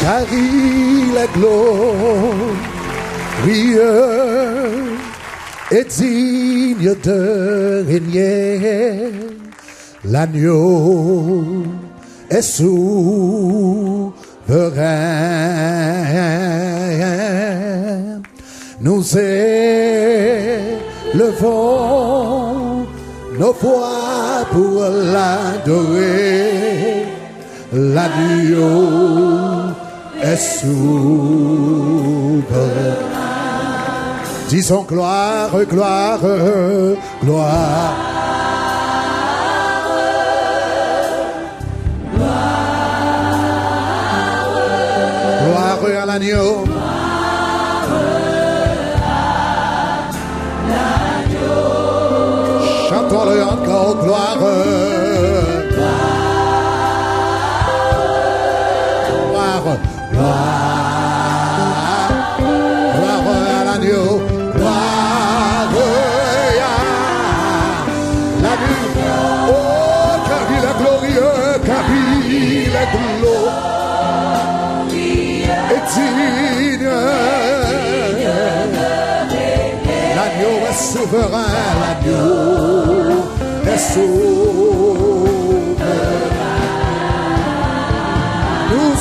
car il est glorieux et digne de régner. L'agneau est souverain. Nous élevons nos voix pour l'adorer. L'agneau est souverain. Disons gloire, gloire, gloire. Gloire à l'agneau. Chantons-le encore, gloire. Gloire, gloire. Gloire à l'agneau. Gloire à l'agneau. Oh, car il est glorieux, car il est glorieux. Et digne. L'agneau est souverain, l'agneau est souverain. Nous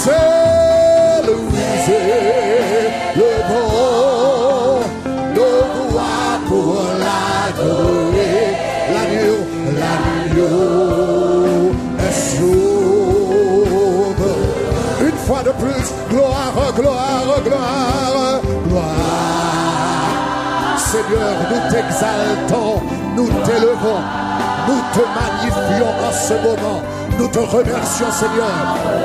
élevons nos voix pour l'adorer. L'agneau est souverain. Une fois de plus, gloire, gloire, gloire, gloire. Seigneur, nous t'exaltons, nous t'élevons, nous te magnifions en ce moment. Nous te remercions, Seigneur,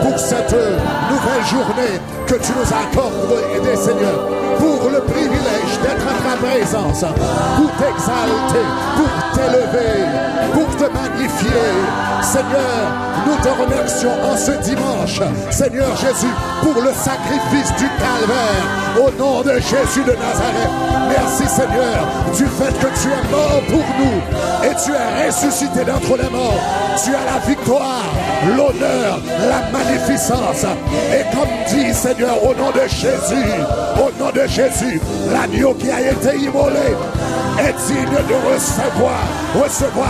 pour cette nouvelle journée que tu nous accordes, Seigneur, pour le privilège d'être à ta présence, pour t'exalter, pour t'élever, pour te magnifier. Seigneur, nous te remercions en ce dimanche, Seigneur Jésus, pour le sacrifice du calvaire, au nom de Jésus de Nazareth. Merci, Seigneur, du fait que tu es mort pour nous et tu es ressuscité d'entre les morts. Tu as la victoire, l'honneur, la magnificence. Et comme dit, Seigneur, au nom de Jésus, l'agneau qui a été immolé est digne de recevoir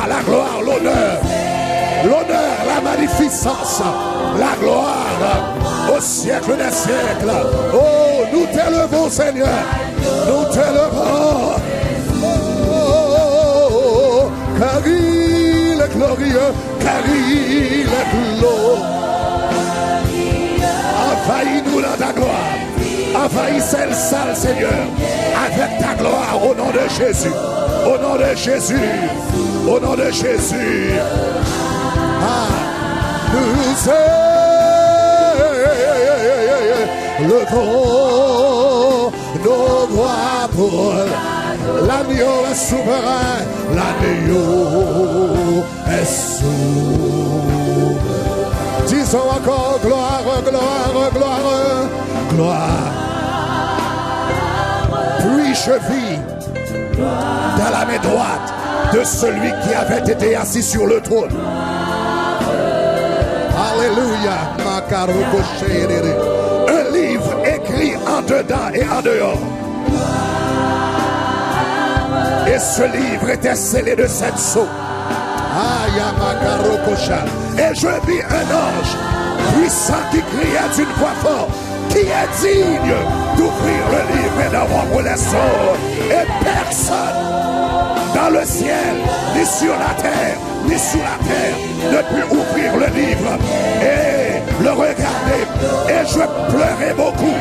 la gloire, l'honneur, la magnificence, la gloire au siècle des siècles. Oh, nous t'élevons, Seigneur, nous t'élevons. Oh, car il est glorieux, car il est glorieux. Envahis-nous dans ta gloire. Envahis cette salle, Seigneur, avec ta gloire au nom de Jésus. Au nom de Jésus. Au nom de Jésus. Ah, nous élevons nos voix pour l'agneau est souverain. L'agneau est souverain. Disons encore gloire, gloire, gloire, gloire. Puis je vis dans la main droite de celui qui avait été assis sur le trône. Alléluia. Un livre écrit en dedans et en dehors. Et ce livre était scellé de 7 sceaux. Et je vis un ange puissant qui criait d'une voix forte: qui est digne d'ouvrir le livre et d'en rompre les sceaux? Et personne dans le ciel, ni sur la terre, ni sous la terre, ne put ouvrir le livre et le regarder. Et je pleurais beaucoup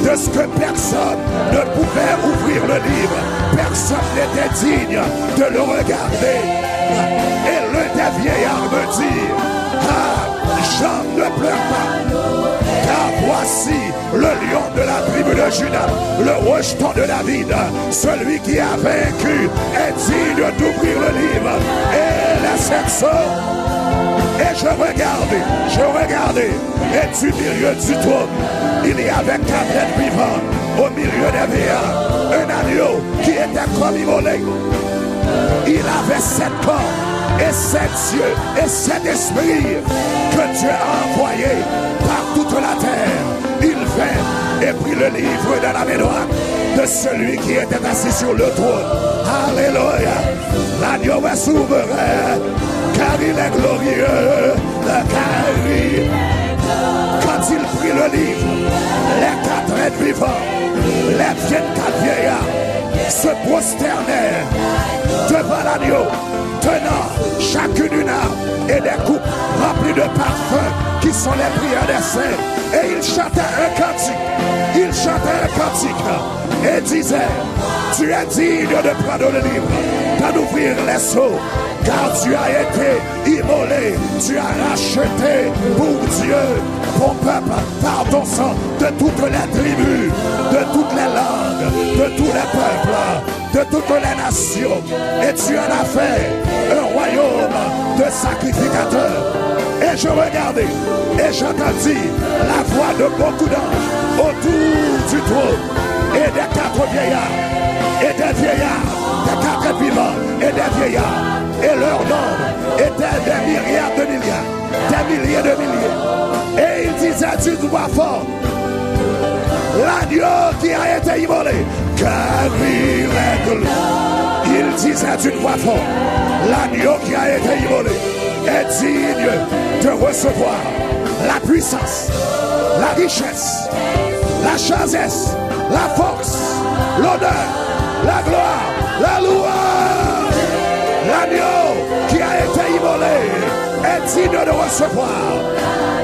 de ce que personne ne pouvait ouvrir le livre. Personne n'était digne de le regarder. Et l'un des vieillards me dit: ah, Jean, ne pleure pas, car voici le lion de la tribu de Juda, le rejeton de David, celui qui a vaincu est digne d'ouvrir le livre et la 7 sceaux. Et je regardais, et du milieu du trône, il y avait 4 êtres vivants, au milieu des vieillards, un agneau qui était comme immolé. Il avait 7 corps et 7 yeux et 7 esprits que Dieu a envoyés par toute la terre. Il et prit le livre de la main droite de celui qui était assis sur le trône. Alléluia. L'agneau est souverain, car il est glorieux, car quand il prit le livre, les 4 êtres vivants, les 24 vieillards se prosternèrent devant l'agneau, tenant chacune une arme et des coupes remplies de parfums qui sont les prières des saints. Et il chantait un cantique, et disait: tu es digne de prendre le livre, d'en ouvrir les sceaux, car tu as été immolé, tu as racheté pour Dieu ton peuple par ton sang de toutes les tribus, de toutes les langues, de tous les peuples, de toutes les nations, et tu en as fait un royaume de sacrificateurs. Et je regardais et j'entendis la voix de beaucoup d'anges autour du trône et des 4 vieillards et des vieillards, des 4 vivants et des vieillards, et leur nombre était des myriades de milliards, des milliers de milliers. Et il disait d'une voix forte: l'agneau qui a été immolé, car il est glorieux. Il disait d'une voix forte: l'agneau qui a été immolé est digne de recevoir la puissance, la richesse, la sagesse, la force, l'honneur, la gloire, la louange. L'agneau qui a été immolé est digne de recevoir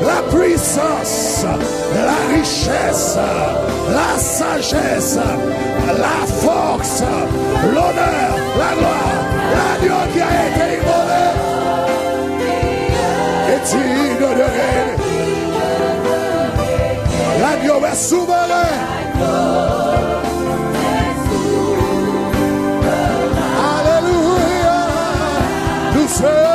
la puissance, la richesse, la sagesse, la force, l'honneur, la gloire. L'agneau qui a été immolé est digne de régner. L'agneau est souverain. Alléluia. Nous sommes.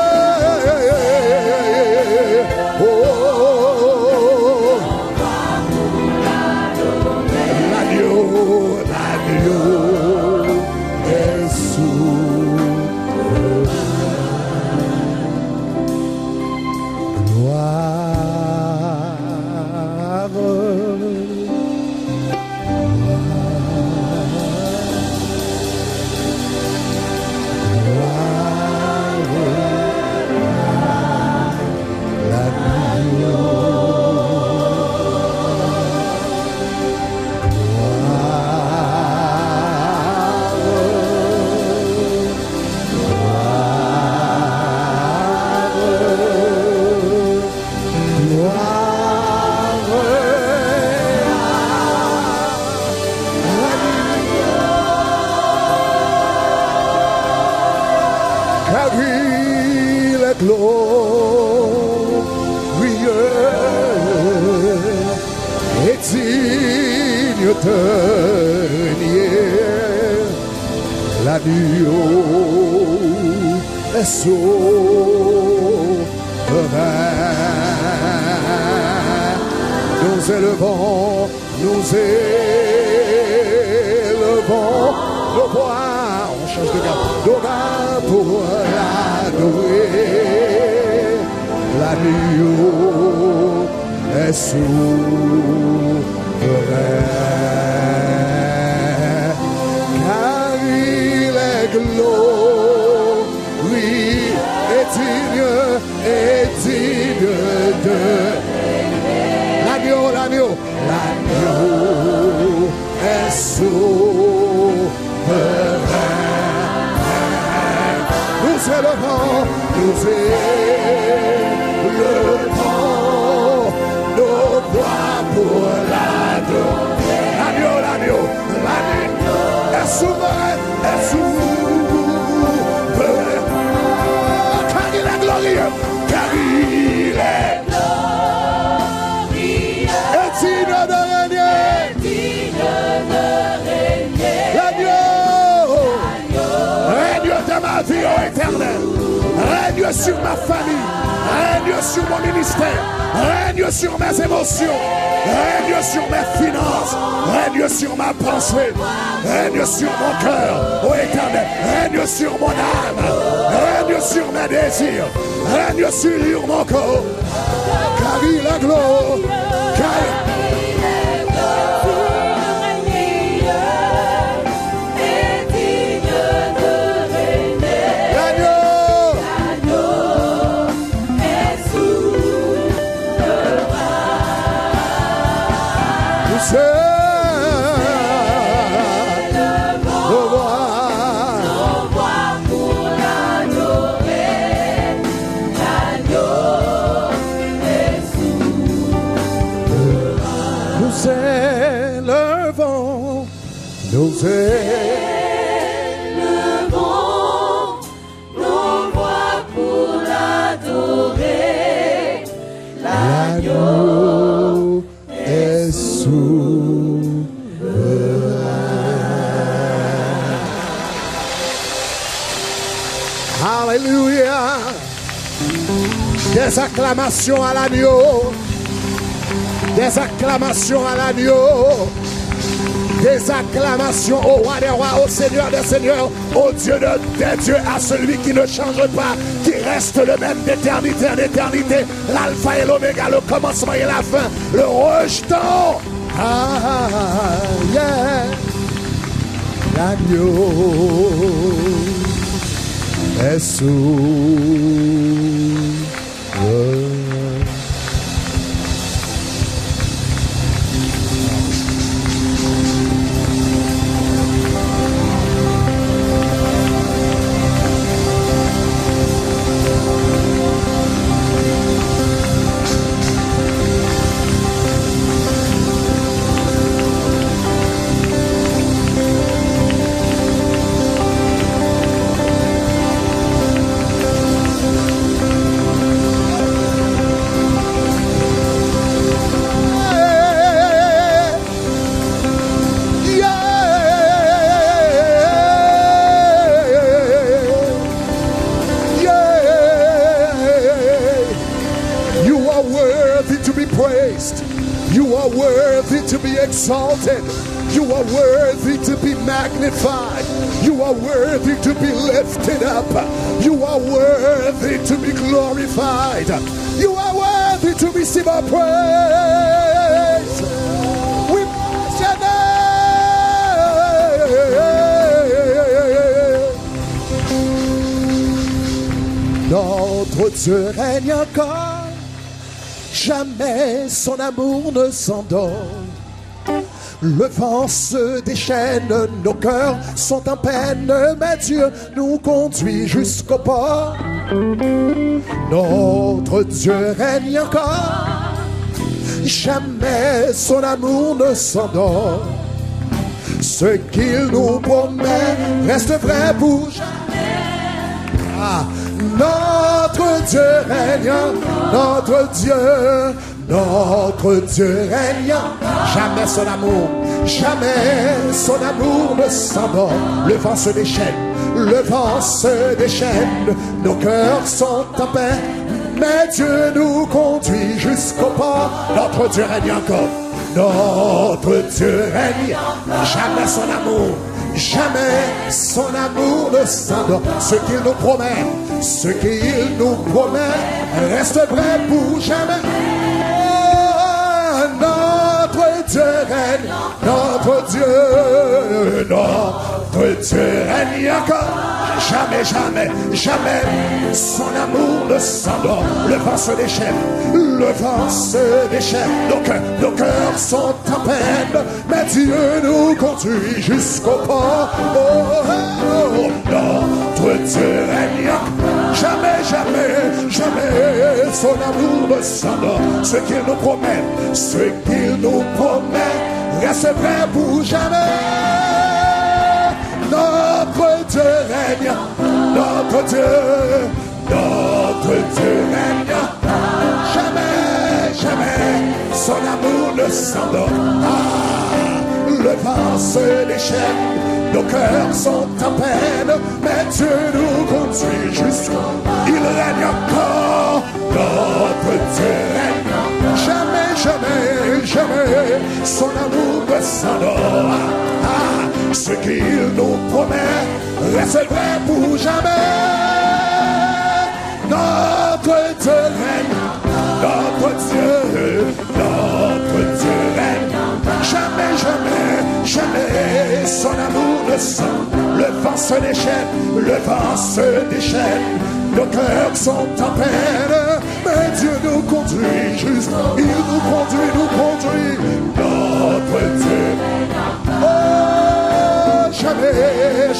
Nous élevons nos voix, on change de garde, nos mains pour l'adorer. L'agneau est souverain, car il est glorieux et digne de l'agneau est souverain. Nous élevons nos voix pour l'adorer. L'agneau est souverain, car il est glorieux, car il est digne de régner. L'agneau règne de ma vie éternelle, règne sur ma famille, règne sur mon ministère, règne sur mes émotions, règne sur mes finances, règne sur ma pensée, règne sur mon cœur, ô Éternel, règne sur mon âme, règne sur mes désirs, règne sur mon corps, car il est glorieux, car il est glorieux. Nous élevons nos voix pour l'adorer. L'agneau est souverain. Alléluia. Des acclamations à l'agneau. Des acclamations à l'agneau. Des acclamations au roi des rois, au Seigneur des seigneurs, au Dieu des dieux, à celui qui ne change pas, qui reste le même d'éternité en éternité, l'alpha et l'oméga, le commencement et la fin, le rejeton. Ah, yeah. L'agneau est souverain. Exalted. You are worthy to be magnified. You are worthy to be lifted up. You are worthy to be glorified. You are worthy to receive our praise. We bless your name. Notre Dieu règne encore. Jamais son amour ne s'endort. Le vent se déchaîne, nos cœurs sont en peine, mais Dieu nous conduit jusqu'au port. Notre Dieu règne encore, jamais son amour ne s'endort. Ce qu'il nous promet reste vrai pour jamais. Ah, notre Dieu règne, notre Dieu règne, jamais son amour ne s'endort. Le vent se déchaîne, nos cœurs sont en paix, mais Dieu nous conduit jusqu'au port. Notre Dieu règne encore, notre Dieu règne, jamais son amour ne s'endort. Ce qu'il nous promet reste vrai pour jamais. Notre Dieu règne, notre Dieu règne encore. Jamais son amour ne s'endort. Le vent se déchaîne, nos cœurs sont en peine, mais Dieu nous conduit jusqu'au port. Notre Dieu règne, jamais son amour ne s'endort. Ce qu'il nous promet reste vrai pour jamais. Notre Dieu règne, notre Dieu règne. Jamais son amour ne s'endort. Ah, le vent se déchaîne, nos cœurs sont en peine, mais Dieu nous conduit jusqu'au. Il règne encore, notre Dieu règne. Jamais son amour ne s'endort. Ah, ce qu'il nous promet reste vrai pour jamais. Notre Dieu règne, notre Dieu règne. Jamais son amour ne s'endort. Le vent se déchaîne, nos cœurs sont en peine, mais Dieu nous conduit juste. Il nous conduit. Notre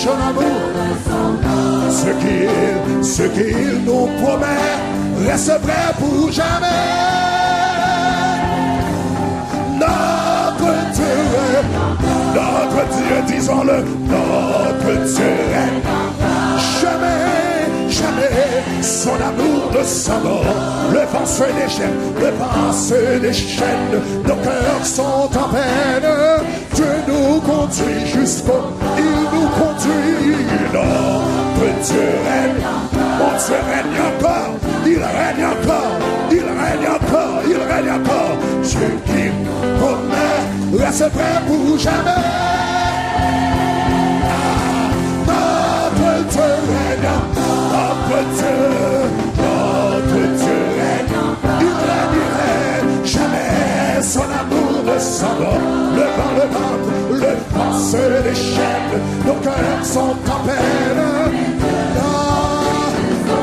son amour. Ce qu'il nous promet reste vrai pour jamais. Notre Dieu, disons-le, notre Dieu est jamais, jamais son amour ne s'en va. Le vent se déchaîne, nos cœurs sont en peine. Dieu nous conduit jusqu'au, il nous conduit. Notre Dieu règne, mon Dieu règne encore, il règne encore, il règne encore, il règne encore. Dieu qui promet reste prêt pour jamais. Notre Dieu règne, notre Dieu règne, il règne, jamais son amour ne s'en va. Le vent se déchaîne, nos cœurs sont en peine.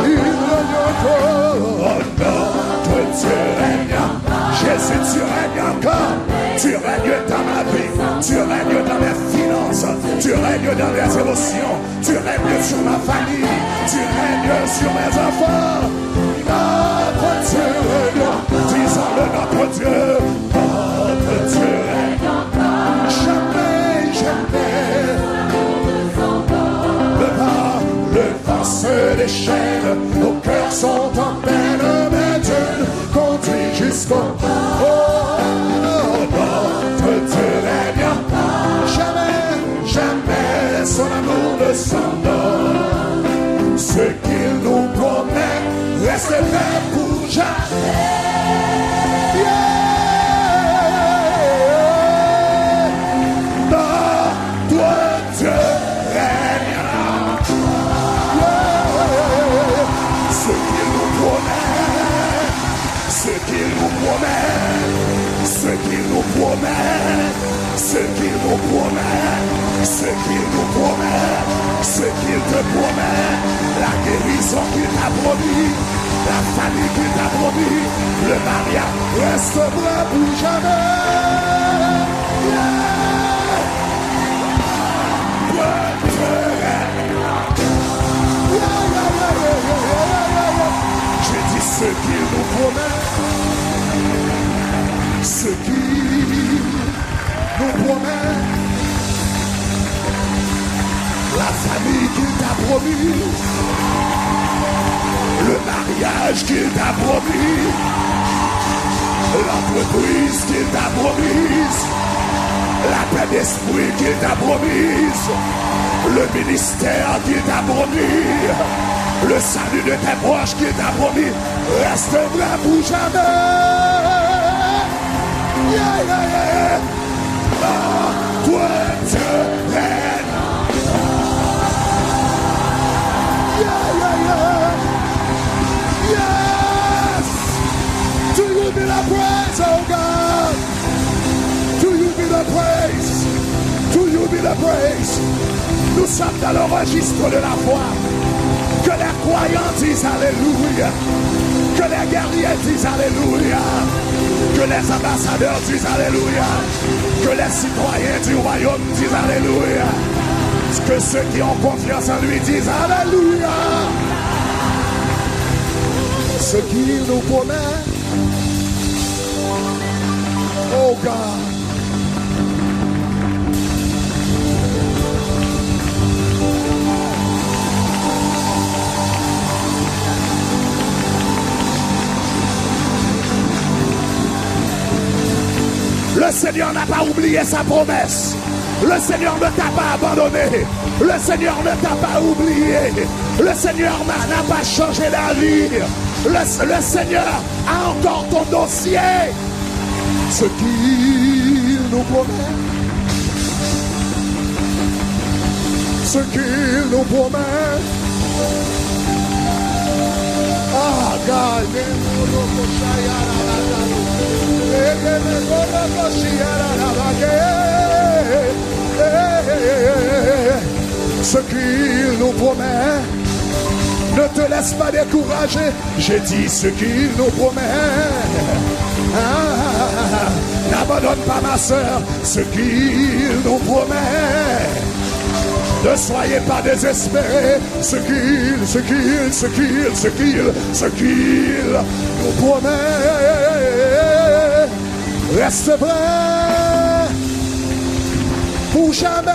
Il règne encore, notre Dieu règne. Jésus, tu règnes encore. Tu règnes dans ma vie, tu règnes dans mes finances, tu règnes dans mes émotions, tu règnes sur ma famille, tu règnes sur mes enfants. Notre Dieu règne, disons-le, notre Dieu règne. Jamais, jamais. Le vent se déchaîne, nos cœurs sont en peine, mais Dieu nous conduit jusqu'au notre Dieu règne, jamais, jamais son amour ne s'endort. Ce qu'il nous promet reste vrai pour jamais. Notre Dieu règne, ce qu'il nous promet, ce qu'il nous promet, ce qu'il nous promet, ce qu'il nous promet, ce qu'il nous promet, ce qu'il te promet, la guérison qu'il t'a promis, la famille qu'il t'a promis, le mariage reste vrai pour jamais. J'ai dit ce qu'il nous promet, ce qu'il nous promet, la famille qu'il t'a promis, le mariage qu'il t'a promis, l'entreprise qu'il t'a promise, la paix d'esprit qu'il t'a promise, le ministère qu'il t'a promis, le salut de tes proches qu'il t'a promis, reste vrai pour jamais. Yeah, yeah, yeah. Toi, Dieu règne. Yeah, yeah, yeah. Yes. To you be the praise, oh God. To you be the praise. To you be the praise. Nous sommes dans le registre de la foi. Que les croyants disent Alléluia. Que les guerriers disent Alléluia. Que les ambassadeurs disent Alléluia. Que les citoyens du royaume disent Alléluia. Que ceux qui ont confiance en lui disent Alléluia. Ce qu'il nous promet. Oh God. Le Seigneur n'a pas oublié sa promesse. Le Seigneur ne t'a pas abandonné. Le Seigneur ne t'a pas oublié. Le Seigneur n'a pas changé d'avis. Le Seigneur a encore ton dossier. Ce qu'il nous promet. Ce qu'il nous promet. Ah, God. Ce qu'il nous promet, ne te laisse pas décourager. J'ai dit ce qu'il nous promet. N'abandonne pas ma soeur, ce qu'il nous promet. Ne soyez pas désespérés. Ce qu'il nous promet reste vrai pour jamais.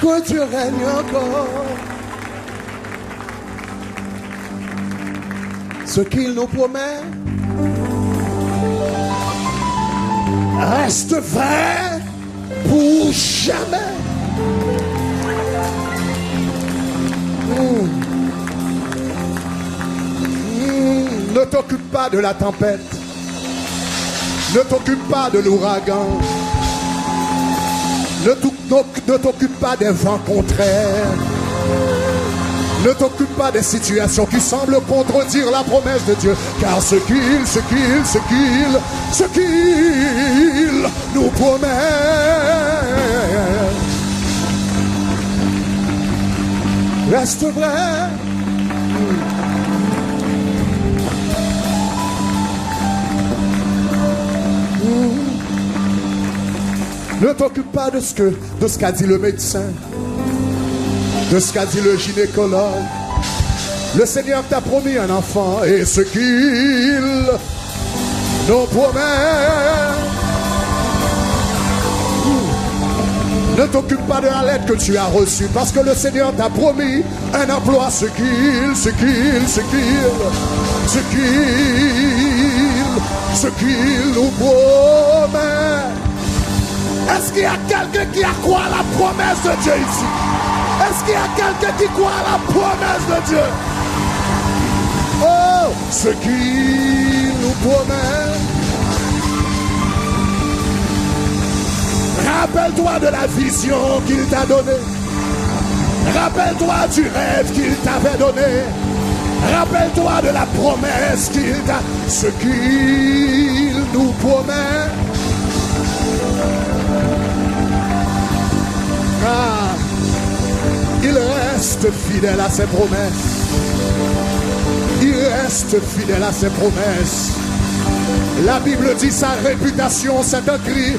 Toi tu règnes encore. Ce qu'il nous promet reste vrai pour jamais. Ne t'occupe pas de la tempête. Ne t'occupe pas de l'ouragan. Ne t'occupe pas des vents contraires. Ne t'occupe pas des situations qui semblent contredire la promesse de Dieu. Car ce qu'il nous promet reste vrai. Ne t'occupe pas de ce qu'a dit le médecin, de ce qu'a dit le gynécologue. Le Seigneur t'a promis un enfant et ce qu'il nous promet. Ne t'occupe pas de la lettre que tu as reçue parce que le Seigneur t'a promis un emploi. Ce qu'il nous promet. Est-ce qu'il y a quelqu'un qui croit à la promesse de Dieu ici? Est-ce qu'il y a quelqu'un qui croit à la promesse de Dieu? Oh, ce qu'il nous promet. Rappelle-toi de la vision qu'il t'a donnée. Rappelle-toi du rêve qu'il t'avait donné. Rappelle-toi de la promesse qu'il t'a. Ce qu'il nous promet. Ah, il reste fidèle à ses promesses. Il reste fidèle à ses promesses. La Bible dit sa réputation s'est accrue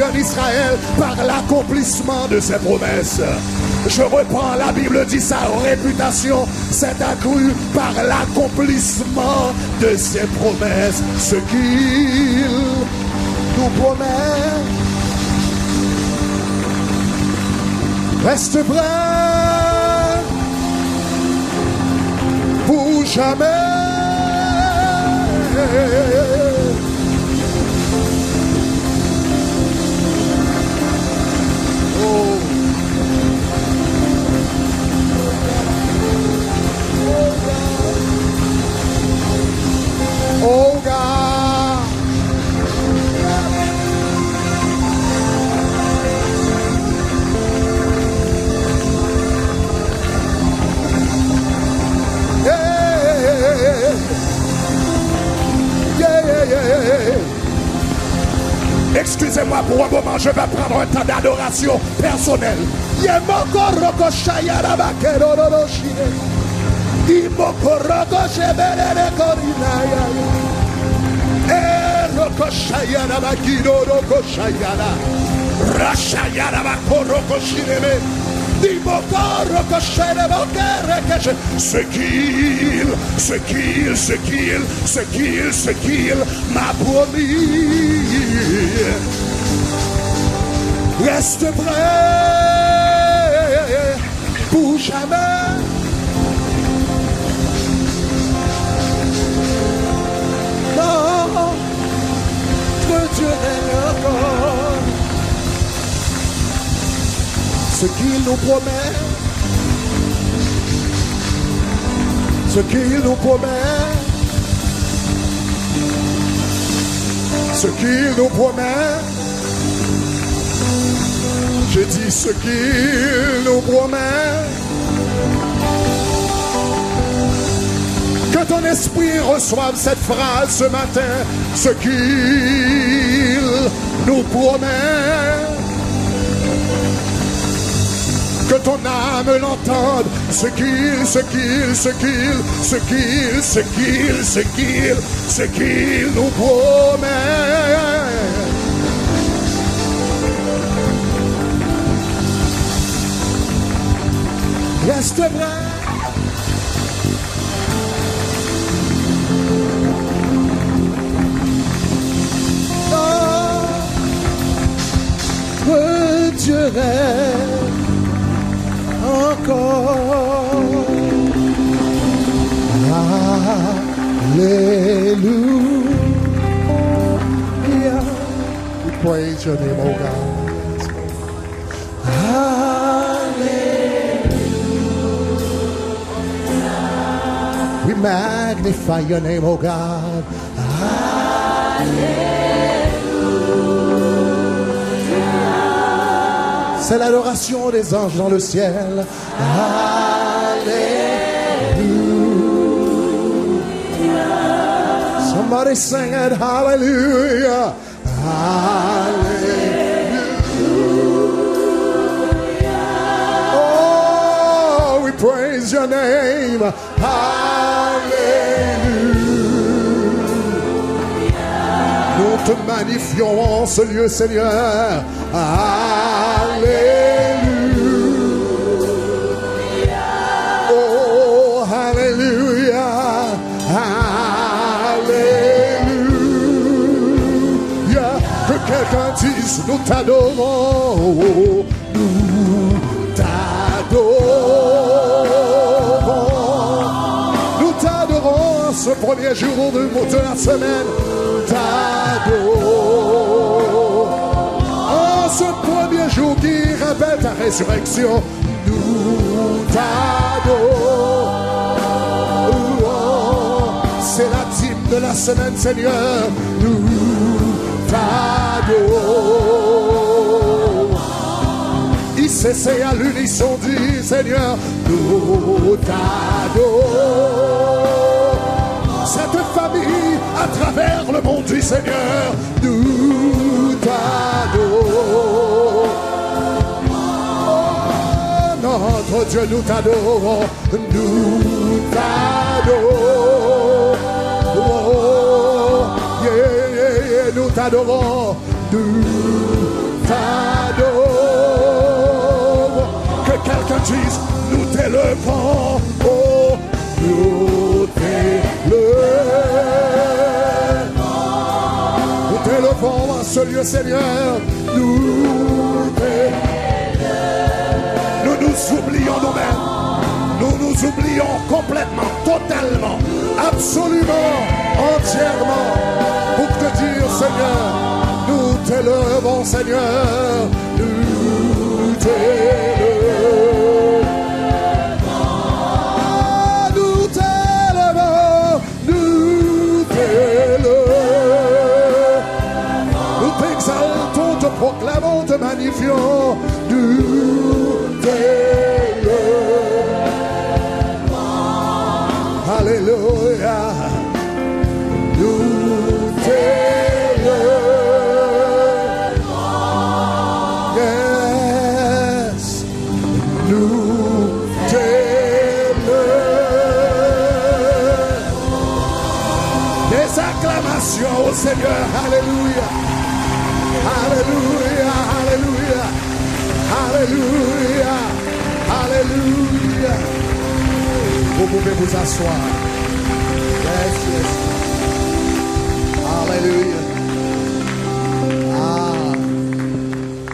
en Israël par l'accomplissement de ses promesses. Je reprends, la Bible dit sa réputation s'est accrue par l'accomplissement de ses promesses. Ce qu'il nous promet reste vrai pour jamais. Oh. Oh God. Excusez-moi pour un moment, je vais prendre un temps d'adoration personnelle. Ce qu'il m'a promis reste vrai pour jamais. Non, Dieu règne encore. Ce qu'il nous promet, ce qu'il nous promet, ce qu'il nous promet. Je dis ce qu'il nous promet. Que ton esprit reçoive cette phrase ce matin. Ce qu'il nous promet. Que ton âme l'entende God. Ce qu'il nous promet. Reste vrai. Dieu règne encore. Alléluia. We praise your name, oh God. Hallelujah. We magnify your name, oh God. C'est l'adoration des anges dans le ciel. Hallelujah. Somebody sing it. Hallelujah. Hallelujah. Oh, we praise your name. Hallelujah. Nous te magnifions en ce lieu, Seigneur. Hallelujah. Oh, hallelujah. Hallelujah. Que quelqu'un dise, nous t'adorons. Nous t'adorons. Nous t'adorons ce premier jour de la semaine. T'adorons. Ce premier jour qui rappelle ta résurrection, nous t'adorons. C'est la dîme de la semaine, Seigneur. Nous t'adorons. Ici, c'est à l'unisson dit, Seigneur, nous t'adorons. Cette famille à travers le monde du Seigneur, nous t'adorons. Oh, notre Dieu, nous t'adorons. Nous t'adorons. Oh, yeah, yeah, yeah, nous t'adorons. Nous t'adorons. Que quelqu'un dise, nous t'élevons. Oh, nous t'élevons à ce lieu, Seigneur. Nous nous oublions nous-mêmes. Nous nous oublions complètement, totalement, absolument, entièrement. Pour te dire, Seigneur, nous t'élevons, Seigneur. Nous t'élevons. Nous t'élevons. Nous t'élevons. Nous t'exaltons, te proclamons, te magnifions. Nous t'élevons. Alléluia. Nous t'élevons. Yes. Nous t'élevons. Des acclamations au Seigneur. Alléluia. Alléluia, alléluia, alléluia, alléluia. Vous pouvez vous asseoir. Yes, yes. Alléluia. Ah.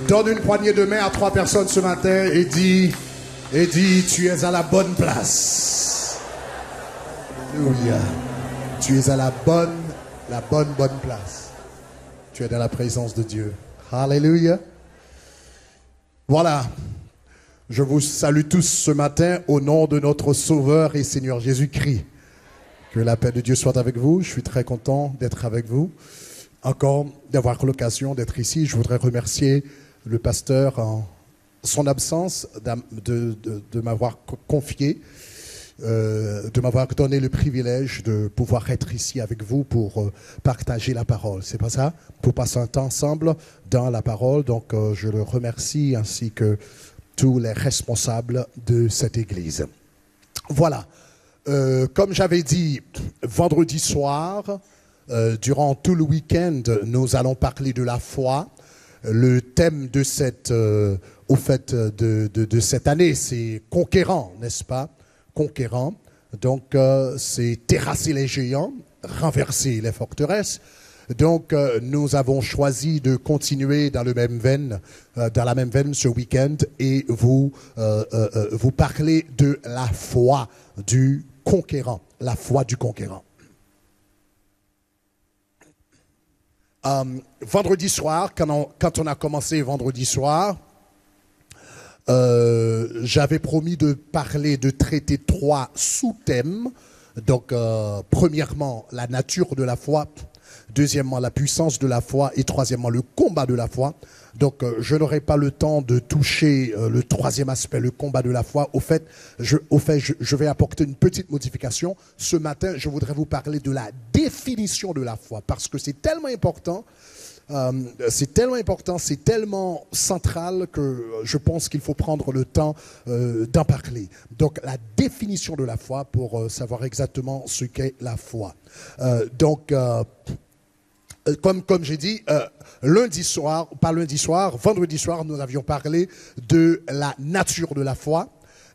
Donne une poignée de main à 3 personnes ce matin et dis, tu es à la bonne place. Alléluia. Tu es à la bonne place. Tu es dans la présence de Dieu. Alléluia. Voilà. Je vous salue tous ce matin au nom de notre Sauveur et Seigneur Jésus-Christ. Que la paix de Dieu soit avec vous. Je suis très content d'être avec vous. Encore d'avoir l'occasion d'être ici. Je voudrais remercier le pasteur en son absence de m'avoir confié, de m'avoir donné le privilège de pouvoir être ici avec vous pour partager la parole. C'est pas ça? Pour passer un temps ensemble dans la parole. Donc je le remercie ainsi que tous les responsables de cette église. Voilà. Comme j'avais dit vendredi soir, durant tout le week-end, nous allons parler de la foi. Le thème de cette, de cette année, c'est conquérant, n'est-ce pas? Conquérant. Donc, c'est terrasser les géants, renverser les forteresses. Donc, nous avons choisi de continuer dans la même veine ce week-end et vous parler de la foi du conquérant, la foi du conquérant. Vendredi soir, quand on a commencé vendredi soir, j'avais promis de traiter 3 sous-thèmes. Donc, premièrement, la nature de la foi. Deuxièmement, la puissance de la foi. Et troisièmement, le combat de la foi. Donc, je n'aurai pas le temps de toucher le troisième aspect, le combat de la foi. Au fait, je vais apporter une petite modification. Ce matin, je voudrais vous parler de la définition de la foi. Parce que c'est tellement important. C'est tellement central que je pense qu'il faut prendre le temps d'en parler. Donc, la définition de la foi pour savoir exactement ce qu'est la foi. Comme j'ai dit, vendredi soir, nous avions parlé de la nature de la foi.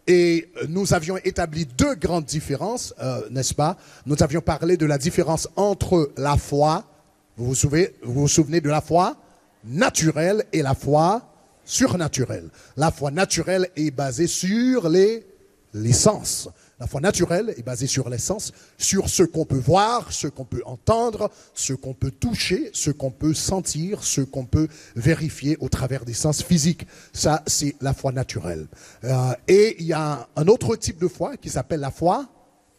Et nous avions établi 2 grandes différences, n'est-ce pas? Nous avions parlé de la différence entre la foi, vous vous souvenez de la foi naturelle et la foi surnaturelle. La foi naturelle est basée sur les sens. La foi naturelle est basée sur les sens, sur ce qu'on peut voir, ce qu'on peut entendre, ce qu'on peut toucher, ce qu'on peut sentir, ce qu'on peut vérifier au travers des sens physiques. Ça, c'est la foi naturelle. Et il y a un autre type de foi qui s'appelle la foi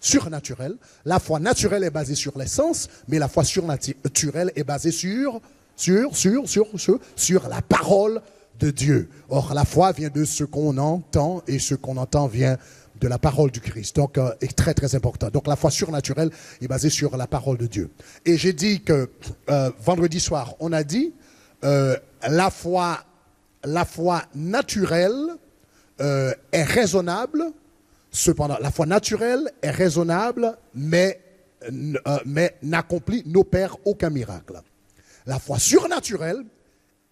surnaturelle. La foi naturelle est basée sur les sens, mais la foi surnaturelle est basée sur la parole de Dieu. Or, la foi vient de ce qu'on entend et ce qu'on entend vient de la parole du Christ. Donc, est très, très important. Donc, la foi surnaturelle est basée sur la parole de Dieu. Et j'ai dit que vendredi soir, on a dit la foi naturelle est raisonnable. Cependant, la foi naturelle est raisonnable, mais n'opère aucun miracle. La foi surnaturelle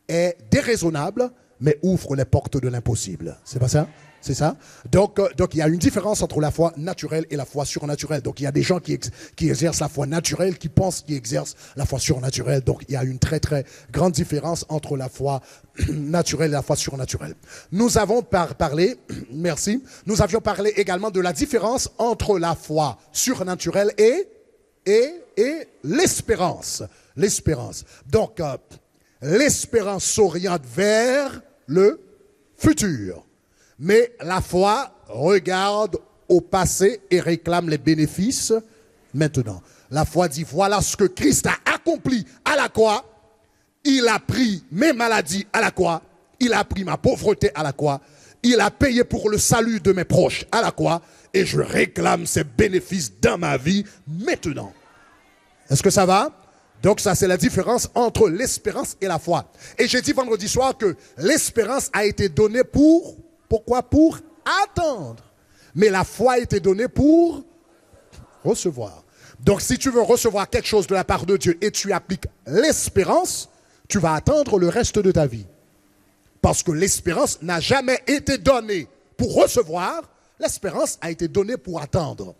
est déraisonnable, mais ouvre les portes de l'impossible. C'est pas ça? C'est ça? Donc, il y a une différence entre la foi naturelle et la foi surnaturelle. Donc, il y a des gens qui exercent la foi naturelle, qui pensent qu'ils exercent la foi surnaturelle. Donc, il y a une très, très grande différence entre la foi naturelle et la foi surnaturelle. Nous avons parlé, merci, nous avions parlé également de la différence entre la foi surnaturelle et l'espérance. L'espérance. Donc, l'espérance s'oriente vers le futur. Mais la foi regarde au passé et réclame les bénéfices maintenant. La foi dit, voilà ce que Christ a accompli à la croix. Il a pris mes maladies à la croix. Il a pris ma pauvreté à la croix. Il a payé pour le salut de mes proches à la croix. Et je réclame ces bénéfices dans ma vie maintenant. Est-ce que ça va? Donc ça, c'est la différence entre l'espérance et la foi. Et j'ai dit vendredi soir que l'espérance a été donnée pourquoi? Pour attendre. Mais la foi a été donnée pour recevoir. Donc si tu veux recevoir quelque chose de la part de Dieu et tu appliques l'espérance, tu vas attendre le reste de ta vie. Parce que l'espérance n'a jamais été donnée pour recevoir, l'espérance a été donnée pour attendre.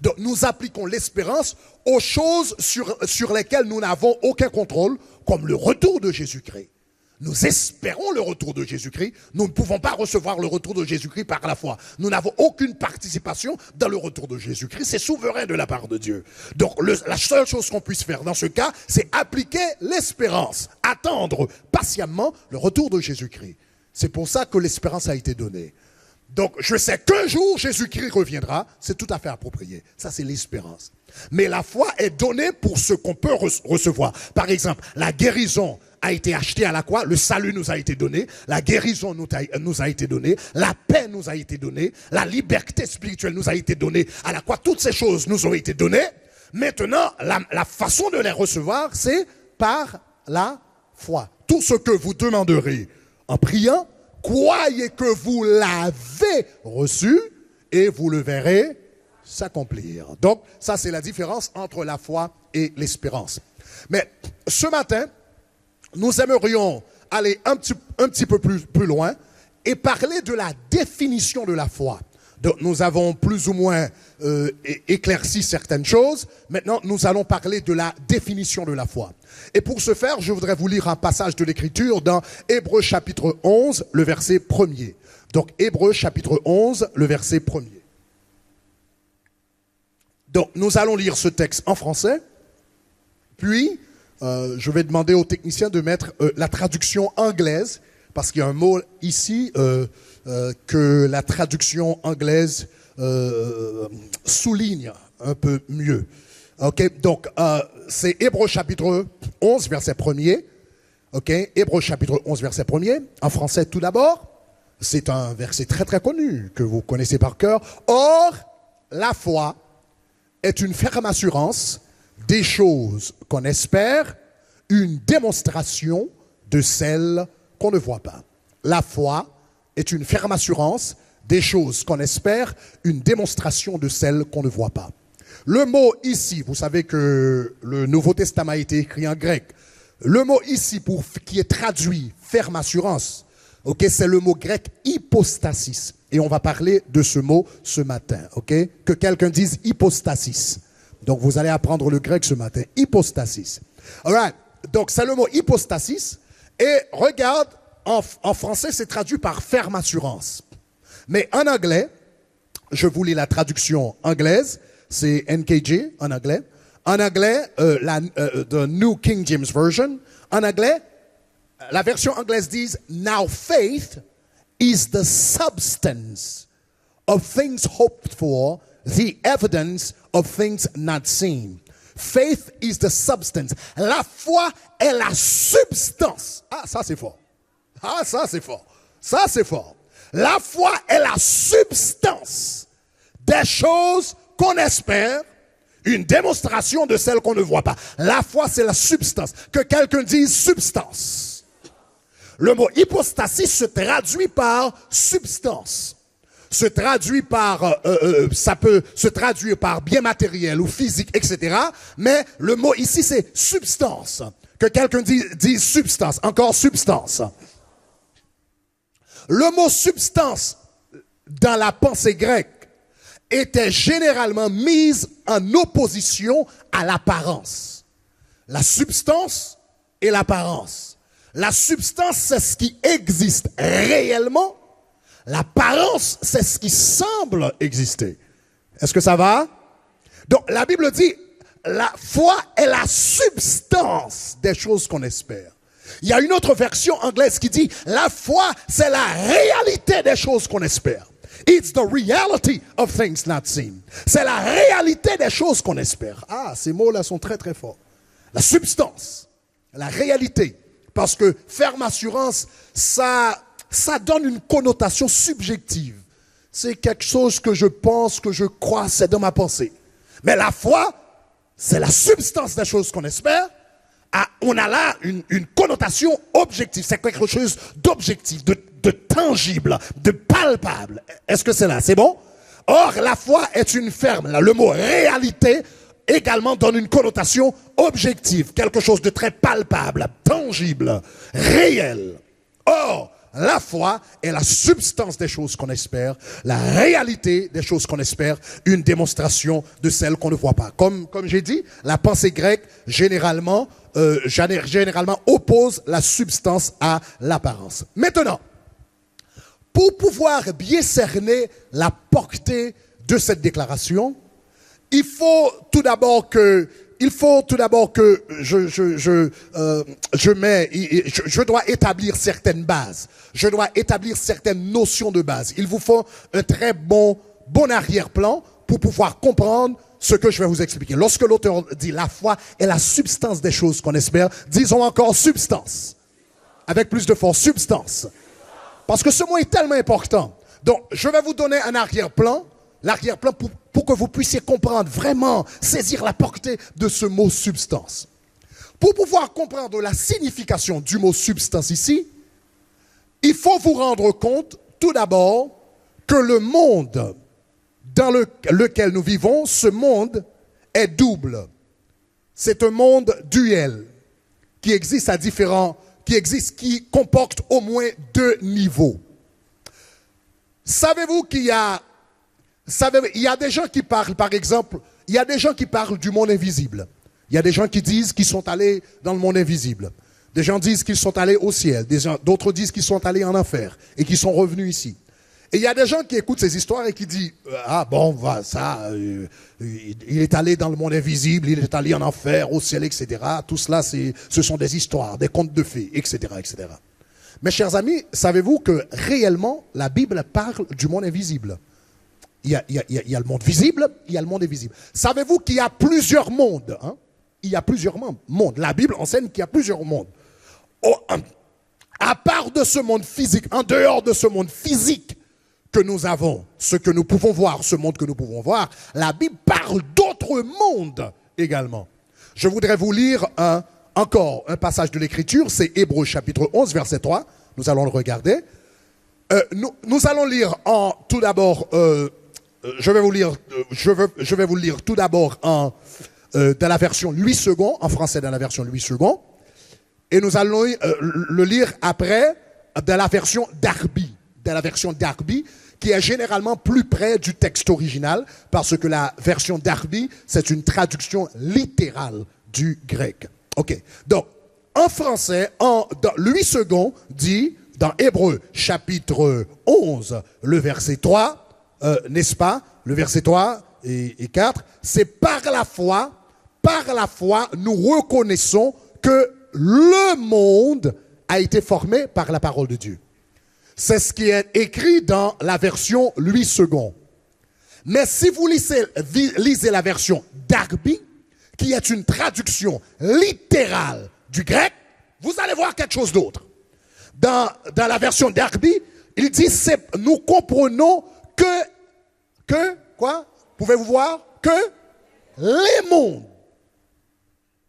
Donc nous appliquons l'espérance aux choses sur lesquelles nous n'avons aucun contrôle, comme le retour de Jésus-Christ. Nous espérons le retour de Jésus-Christ. Nous ne pouvons pas recevoir le retour de Jésus-Christ par la foi. Nous n'avons aucune participation dans le retour de Jésus-Christ. C'est souverain de la part de Dieu. Donc la seule chose qu'on puisse faire dans ce cas, c'est appliquer l'espérance. Attendre patiemment le retour de Jésus-Christ. C'est pour ça que l'espérance a été donnée. Donc je sais qu'un jour Jésus-Christ reviendra. C'est tout à fait approprié. Ça, c'est l'espérance. Mais la foi est donnée pour ce qu'on peut recevoir. Par exemple, la guérison a été achetée à la croix, le salut nous a été donné, la guérison nous a été donnée, la paix nous a été donnée, la liberté spirituelle nous a été donnée à la croix. Toutes ces choses nous ont été données. Maintenant, la façon de les recevoir, c'est par la foi. Tout ce que vous demanderez en priant, croyez que vous l'avez reçu et vous le verrez s'accomplir. Donc, ça c'est la différence entre la foi et l'espérance. Mais ce matin, nous aimerions aller un petit peu plus loin et parler de la définition de la foi. Donc, nous avons plus ou moins éclairci certaines choses. Maintenant, nous allons parler de la définition de la foi. Et pour ce faire, je voudrais vous lire un passage de l'Écriture dans Hébreux chapitre 11, le verset 1er. Donc, Hébreux chapitre 11, le verset 1er. Donc, nous allons lire ce texte en français. Puis, je vais demander aux techniciens de mettre la traduction anglaise, parce qu'il y a un mot ici que la traduction anglaise souligne un peu mieux. Ok, donc c'est Hébreux chapitre 11, verset 1er. Ok, Hébreux chapitre 11, verset 1er. En français tout d'abord, c'est un verset très très connu que vous connaissez par cœur. Or, la foi est une ferme assurance des choses qu'on espère, une démonstration de celles qu'on ne voit pas. La foi est une ferme assurance des choses qu'on espère, une démonstration de celles qu'on ne voit pas. Le mot ici, vous savez que le Nouveau Testament a été écrit en grec. Le mot ici qui est traduit ferme assurance, okay, c'est le mot grec hypostasis. Et on va parler de ce mot ce matin. Okay? Que quelqu'un dise hypostasis. Donc vous allez apprendre le grec ce matin. Hypostasis. Alright. Donc c'est le mot hypostasis. Et regarde, en français c'est traduit par ferme assurance. Mais en anglais, je vous lis la traduction anglaise. C'est NKJ en anglais. En anglais, the New King James Version. En anglais, la version anglaise dit « Now faith is the substance of things hoped for, the evidence of things not seen. » Faith is the substance. La foi est la substance. Ah, ça c'est fort. Ah, ça c'est fort. Ça c'est fort. La foi est la substance des choses qu'on espère, une démonstration de celles qu'on ne voit pas. La foi, c'est la substance. Que quelqu'un dise substance. Le mot hypostasie se traduit par substance. Se traduit par, ça peut se traduire par bien matériel ou physique, etc. Mais le mot ici, c'est substance. Que quelqu'un dise substance. Encore substance. Le mot substance, dans la pensée grecque, était généralement mise en opposition à l'apparence. La substance et l'apparence. La substance, c'est ce qui existe réellement. L'apparence, c'est ce qui semble exister. Est-ce que ça va? Donc, la Bible dit, la foi est la substance des choses qu'on espère. Il y a une autre version anglaise qui dit, la foi, c'est la réalité des choses qu'on espère. It's the reality of things not seen. C'est la réalité des choses qu'on espère. Ah, ces mots-là sont très très forts. La substance, la réalité. Parce que ferme assurance, ça donne une connotation subjective. C'est quelque chose que je pense, que je crois, c'est dans ma pensée. Mais la foi, c'est la substance des choses qu'on espère. Ah, on a là une connotation objective. C'est quelque chose d'objectif, de tangible, de palpable. Est-ce que c'est là? C'est bon? Or, la foi est une ferme. Là, le mot réalité également donne une connotation objective. Quelque chose de très palpable, tangible, réel. Or, la foi est la substance des choses qu'on espère, la réalité des choses qu'on espère, une démonstration de celles qu'on ne voit pas. Comme j'ai dit, la pensée grecque généralement oppose la substance à l'apparence. Maintenant, pour pouvoir bien cerner la portée de cette déclaration, il faut tout d'abord que je dois établir certaines bases. Je dois établir certaines notions de base. Il vous faut un très bon arrière-plan pour pouvoir comprendre ce que je vais vous expliquer. Lorsque l'auteur dit la foi est la substance des choses qu'on espère, disons encore substance. Avec plus de force, substance. Parce que ce mot est tellement important. Donc, je vais vous donner un arrière-plan. L'arrière-plan pour que vous puissiez comprendre, vraiment saisir la portée de ce mot substance. Pour pouvoir comprendre la signification du mot substance ici, il faut vous rendre compte tout d'abord que le monde dans lequel nous vivons, ce monde est double. C'est un monde duel qui existe qui comporte au moins deux niveaux. Savez-vous qu'il y a des gens qui parlent, par exemple, il y a des gens qui parlent du monde invisible. Il y a des gens qui disent qu'ils sont allés dans le monde invisible. Des gens disent qu'ils sont allés au ciel. D'autres disent qu'ils sont allés en enfer et qu'ils sont revenus ici. Et il y a des gens qui écoutent ces histoires et qui disent il est allé dans le monde invisible, il est allé en enfer, au ciel, etc. Tout cela, ce sont des histoires, des contes de fées, etc., etc. Mes chers amis, savez-vous que réellement, la Bible parle du monde invisible? Il y a le monde visible, il y a le monde invisible. Savez-vous qu'il y a plusieurs mondes, hein? Il y a plusieurs mondes. La Bible enseigne qu'il y a plusieurs mondes. À part de ce monde physique, en dehors de ce monde physique que nous avons, ce que nous pouvons voir, ce monde que nous pouvons voir, la Bible parle d'autres mondes également. Je voudrais vous lire encore un passage de l'Écriture, c'est Hébreux chapitre 11, verset 3. Nous allons le regarder. Nous allons lire tout d'abord, je vais vous le lire tout d'abord dans la version 8 secondes, en français dans la version 8 secondes. Et nous allons le lire après dans la version Darby, qui est généralement plus près du texte original, parce que la version Darby, c'est une traduction littérale du grec. Ok. Donc, en français, dans 8 secondes, dit, dans Hébreux chapitre 11, le verset 3, n'est-ce pas? Le verset 3 et 4, c'est par la foi, nous reconnaissons que le monde a été formé par la parole de Dieu. C'est ce qui est écrit dans la version 8 secondes. Mais si vous lisez la version Darby, qui est une traduction littérale du grec, vous allez voir quelque chose d'autre. Dans la version Darby, il dit, nous comprenons quoi? Pouvez-vous voir? Que les mondes.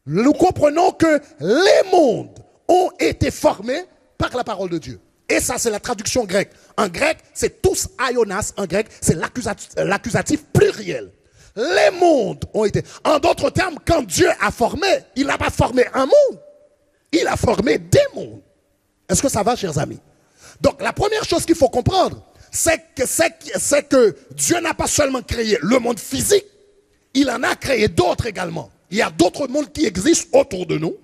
Nous comprenons que les mondes ont été formés par la parole de Dieu. Et ça, c'est la traduction grecque. En grec, c'est tous aionas. En grec, c'est l'accusatif pluriel. Les mondes ont été... En d'autres termes, quand Dieu a formé, il n'a pas formé un monde. Il a formé des mondes. Est-ce que ça va, chers amis? Donc, la première chose qu'il faut comprendre, c'est que Dieu n'a pas seulement créé le monde physique, il en a créé d'autres également. Il y a d'autres mondes qui existent autour de nous,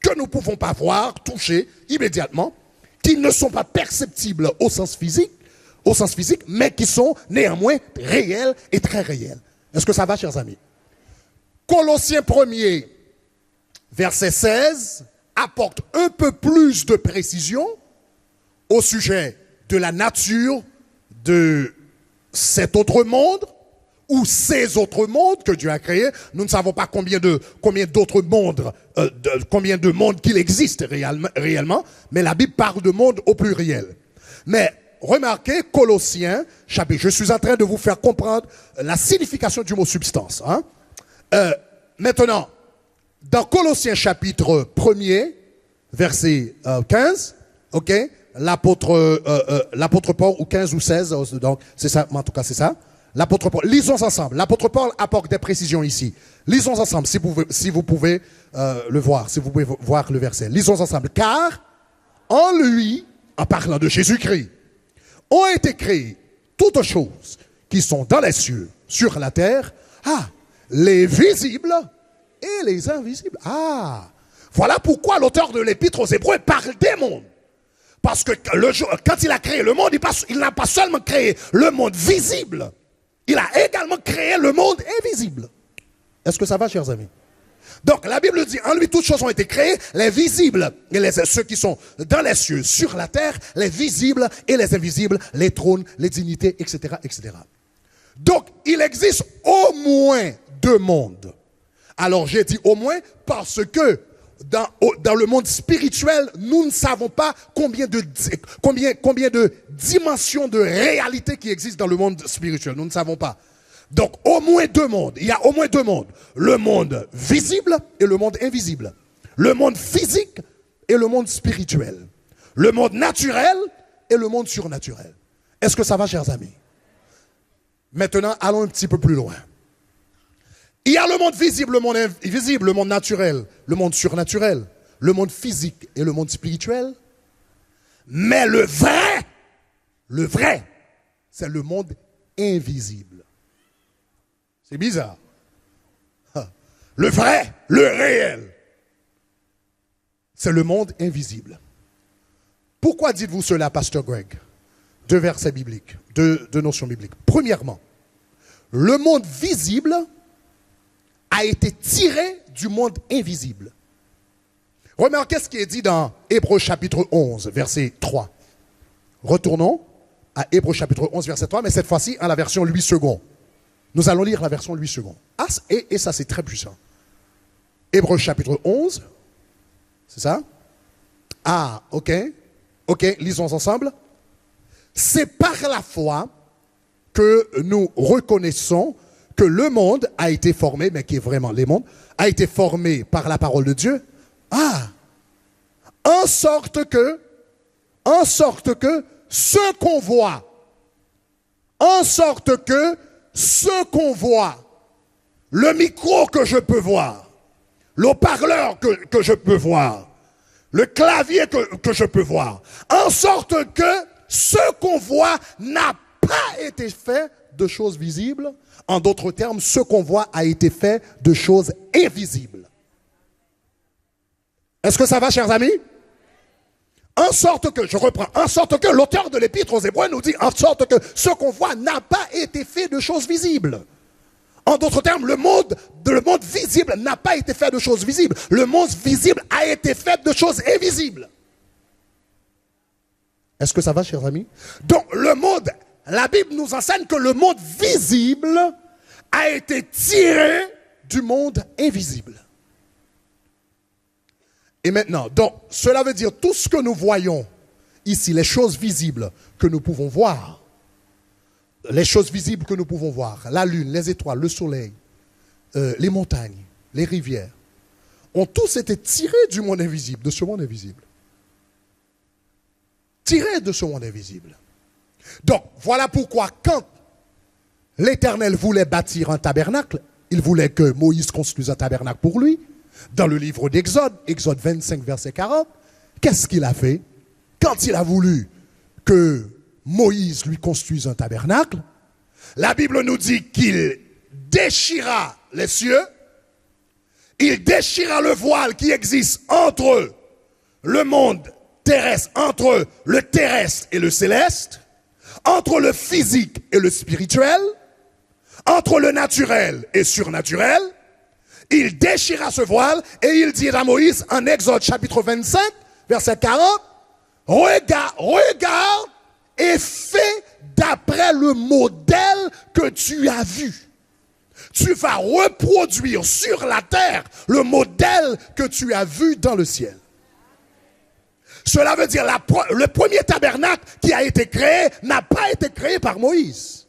que nous ne pouvons pas voir, toucher immédiatement, qui ne sont pas perceptibles au sens physique, mais qui sont néanmoins réels et très réels. Est-ce que ça va, chers amis? Colossiens 1er, verset 16, apporte un peu plus de précision au sujet de la nature de cet autre monde, ou ces autres mondes que Dieu a créés. Nous ne savons pas combien d'autres mondes, combien de mondes qu'il existe réellement, mais la Bible parle de monde au pluriel. Mais remarquez, Colossiens, chapitre, je suis en train de vous faire comprendre la signification du mot substance. Hein? Maintenant, dans Colossiens chapitre 1er, verset 15, ok, l'apôtre Paul, ou 15 ou 16, donc c'est ça, en tout cas c'est ça. L'apôtre Paul, lisons ensemble. L'apôtre Paul apporte des précisions ici. Lisons ensemble, si vous pouvez le voir, si vous pouvez voir le verset. Lisons ensemble. Car en lui, en parlant de Jésus-Christ, ont été créées toutes choses qui sont dans les cieux, sur la terre, les visibles et les invisibles. Voilà pourquoi l'auteur de l'Épître aux Hébreux parle des mondes. Parce que quand il a créé le monde, il n'a pas seulement créé le monde visible, il a également créé le monde invisible. Est-ce que ça va, chers amis? Donc, la Bible dit, en lui, toutes choses ont été créées, les visibles et ceux qui sont dans les cieux, sur la terre, les visibles et les invisibles, les trônes, les dignités, etc., etc. Donc, il existe au moins deux mondes. Alors, j'ai dit au moins parce que dans le monde spirituel, nous ne savons pas combien de dimensions de réalité qui existent dans le monde spirituel. Nous ne savons pas. Donc, au moins deux mondes. Il y a au moins deux mondes. Le monde visible et le monde invisible. Le monde physique et le monde spirituel. Le monde naturel et le monde surnaturel. Est-ce que ça va, chers amis? Maintenant, allons un petit peu plus loin. Il y a le monde visible, le monde invisible, le monde naturel, le monde surnaturel, le monde physique et le monde spirituel. Mais le vrai, c'est le monde invisible. C'est bizarre. Le vrai, le réel, c'est le monde invisible. Pourquoi dites-vous cela, Pasteur Greg? Deux versets bibliques, deux notions bibliques. Premièrement, le monde visible a été tiré du monde invisible. Remarquez ce qui est dit dans Hébreux chapitre 11, verset 3. Retournons à Hébreux chapitre 11, verset 3, mais cette fois-ci en la version Louis II. Nous allons lire la version Louis II. Ah, et ça, c'est très puissant. Hébreux chapitre 11, c'est ça? Ah, ok, lisons ensemble. C'est par la foi que nous reconnaissons que le monde a été formé, mais qui est vraiment le monde, a été formé par la parole de Dieu. Ah, en sorte que ce qu'on voit, le micro que je peux voir, le haut-parleur que je peux voir, le clavier que je peux voir, en sorte que ce qu'on voit n'a pas été fait de choses visibles. En d'autres termes, ce qu'on voit a été fait de choses invisibles. Est-ce que ça va, chers amis? En sorte que l'auteur de l'Épître aux Hébreux nous dit, en sorte que ce qu'on voit n'a pas été fait de choses visibles. En d'autres termes, le monde visible n'a pas été fait de choses visibles. Le monde visible a été fait de choses invisibles. Est-ce que ça va, chers amis? Donc, la Bible nous enseigne que le monde visible a été tiré du monde invisible. Et maintenant, donc, cela veut dire tout ce que nous voyons ici, les choses visibles que nous pouvons voir, la lune, les étoiles, le soleil, les montagnes, les rivières, ont tous été tirés du monde invisible, de ce monde invisible. Tirés de ce monde invisible. Donc, voilà pourquoi quand l'Éternel voulait bâtir un tabernacle, il voulait que Moïse construise un tabernacle pour lui. Dans le livre d'Exode, Exode 25, verset 40, qu'est-ce qu'il a fait? Quand il a voulu que Moïse lui construise un tabernacle, la Bible nous dit qu'il déchira les cieux, il déchira le voile qui existe entre le monde terrestre, entre le terrestre et le céleste, entre le physique et le spirituel, entre le naturel et surnaturel. Il déchira ce voile et il dit à Moïse en Exode chapitre 25, verset 40, regarde et fais d'après le modèle que tu as vu. Tu vas reproduire sur la terre le modèle que tu as vu dans le ciel. Cela veut dire le premier tabernacle qui a été créé n'a pas été créé par Moïse.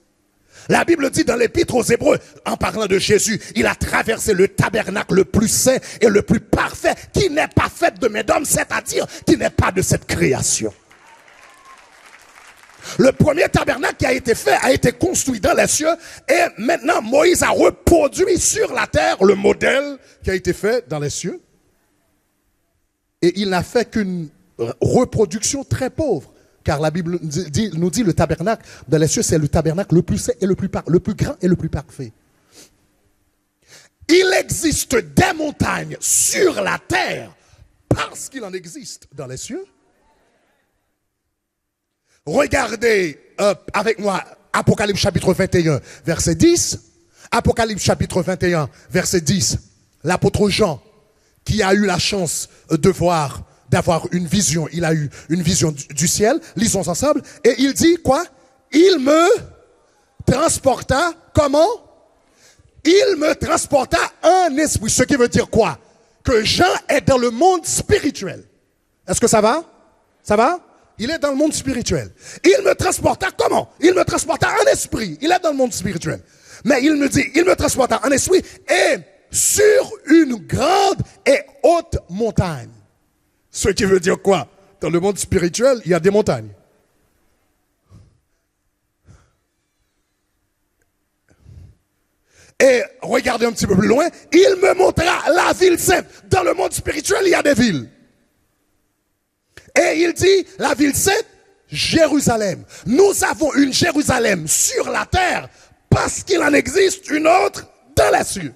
La Bible dit dans l'Épître aux Hébreux, en parlant de Jésus, il a traversé le tabernacle le plus saint et le plus parfait, qui n'est pas fait de mes d'hommes, c'est-à-dire qui n'est pas de cette création. Le premier tabernacle qui a été fait a été construit dans les cieux et maintenant Moïse a reproduit sur la terre le modèle qui a été fait dans les cieux. Et il n'a fait qu'une reproduction très pauvre. Car la Bible nous dit le tabernacle dans les cieux, c'est le tabernacle le plus saint et le plus grand et le plus parfait. Il existe des montagnes sur la terre parce qu'il en existe dans les cieux. Regardez avec moi Apocalypse chapitre 21, verset 10. Apocalypse chapitre 21, verset 10. L'apôtre Jean, qui a eu la chance d'avoir une vision. Il a eu une vision du ciel. Lisons ensemble. Et il dit quoi? Il me transporta, comment? Il me transporta en esprit. Ce qui veut dire quoi? Que Jean est dans le monde spirituel. Est-ce que ça va? Ça va? Il est dans le monde spirituel. Il me transporta comment? Il me transporta en esprit. Il est dans le monde spirituel. Mais il me dit, il me transporta en esprit et sur une grande et haute montagne. Ce qui veut dire quoi? Dans le monde spirituel, il y a des montagnes. Et regardez un petit peu plus loin, il me montra la ville sainte. Dans le monde spirituel, il y a des villes. Et il dit, la ville sainte, Jérusalem. Nous avons une Jérusalem sur la terre parce qu'il en existe une autre dans les cieux.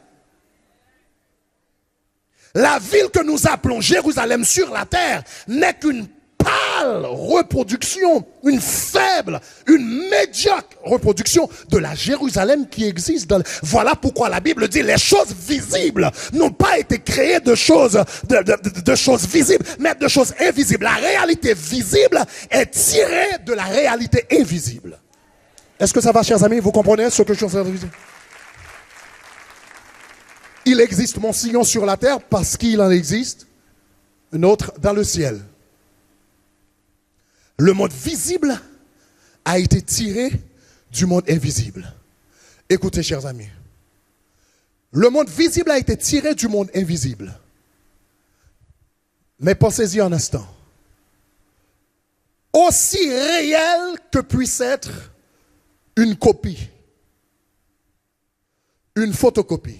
La ville que nous appelons Jérusalem sur la terre n'est qu'une pâle reproduction, une faible, une médiocre reproduction de la Jérusalem qui existe. Voilà pourquoi la Bible dit les choses visibles n'ont pas été créées de choses, de choses visibles, mais de choses invisibles. La réalité visible est tirée de la réalité invisible. Est-ce que ça va, chers amis? Vous comprenez ce que je suis en train de dire? Il existe mon sillon sur la terre parce qu'il en existe un autre dans le ciel. Le monde visible a été tiré du monde invisible. Écoutez, chers amis. Le monde visible a été tiré du monde invisible. Mais pensez-y un instant. Aussi réel que puisse être une copie, une photocopie.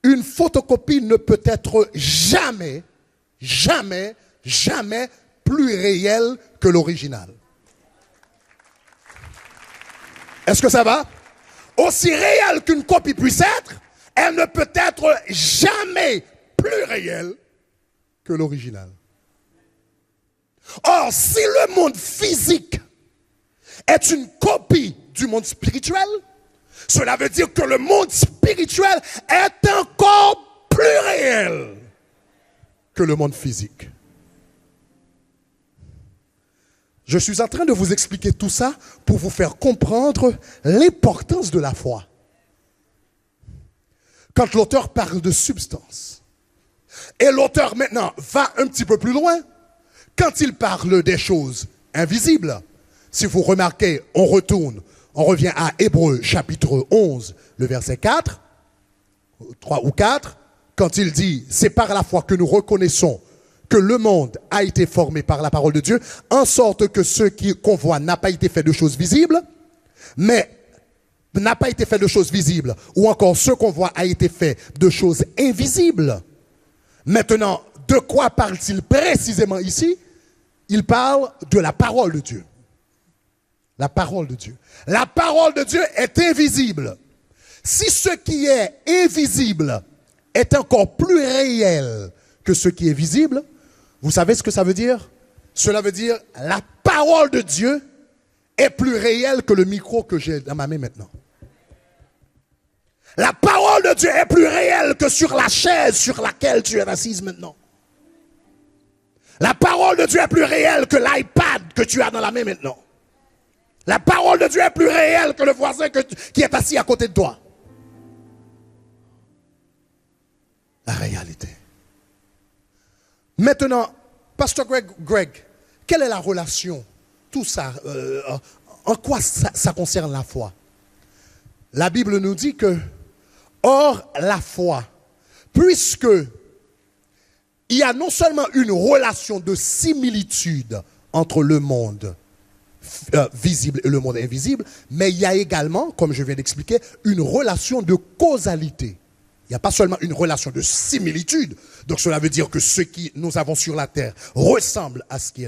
Une photocopie ne peut être jamais, jamais, jamais plus réelle que l'original. Est-ce que ça va? Aussi réelle qu'une copie puisse être, elle ne peut être jamais plus réelle que l'original. Or, si le monde physique est une copie du monde spirituel, cela veut dire que le monde spirituel est encore plus réel que le monde physique. Je suis en train de vous expliquer tout ça pour vous faire comprendre l'importance de la foi. Quand l'auteur parle de substance, et l'auteur maintenant va un petit peu plus loin, quand il parle des choses invisibles, si vous remarquez, on revient à Hébreux chapitre 11, le verset 4, 3 ou 4, quand il dit, c'est par la foi que nous reconnaissons que le monde a été formé par la parole de Dieu, en sorte que ce qu'on voit n'a pas été fait de choses visibles, mais n'a pas été fait de choses visibles, ou encore ce qu'on voit a été fait de choses invisibles. Maintenant, de quoi parle-t-il précisément ici? Il parle de la parole de Dieu. La parole de Dieu. La parole de Dieu est invisible. Si ce qui est invisible est encore plus réel que ce qui est visible, vous savez ce que ça veut dire? Cela veut dire la parole de Dieu est plus réelle que le micro que j'ai dans ma main maintenant. La parole de Dieu est plus réelle que sur la chaise sur laquelle tu es assise maintenant. La parole de Dieu est plus réelle que l'iPad que tu as dans la main maintenant. La parole de Dieu est plus réelle que le voisin qui est assis à côté de toi. La réalité. Maintenant, Pasteur Greg, quelle est la relation? Tout ça, en quoi ça concerne la foi? La Bible nous dit que, or la foi, puisque il y a non seulement une relation de similitude entre le monde visible et le monde invisible, mais il y a également, comme je viens d'expliquer, une relation de causalité. Il n'y a pas seulement une relation de similitude. Donc cela veut dire que ce que nous avons sur la terre ressemble à ce qui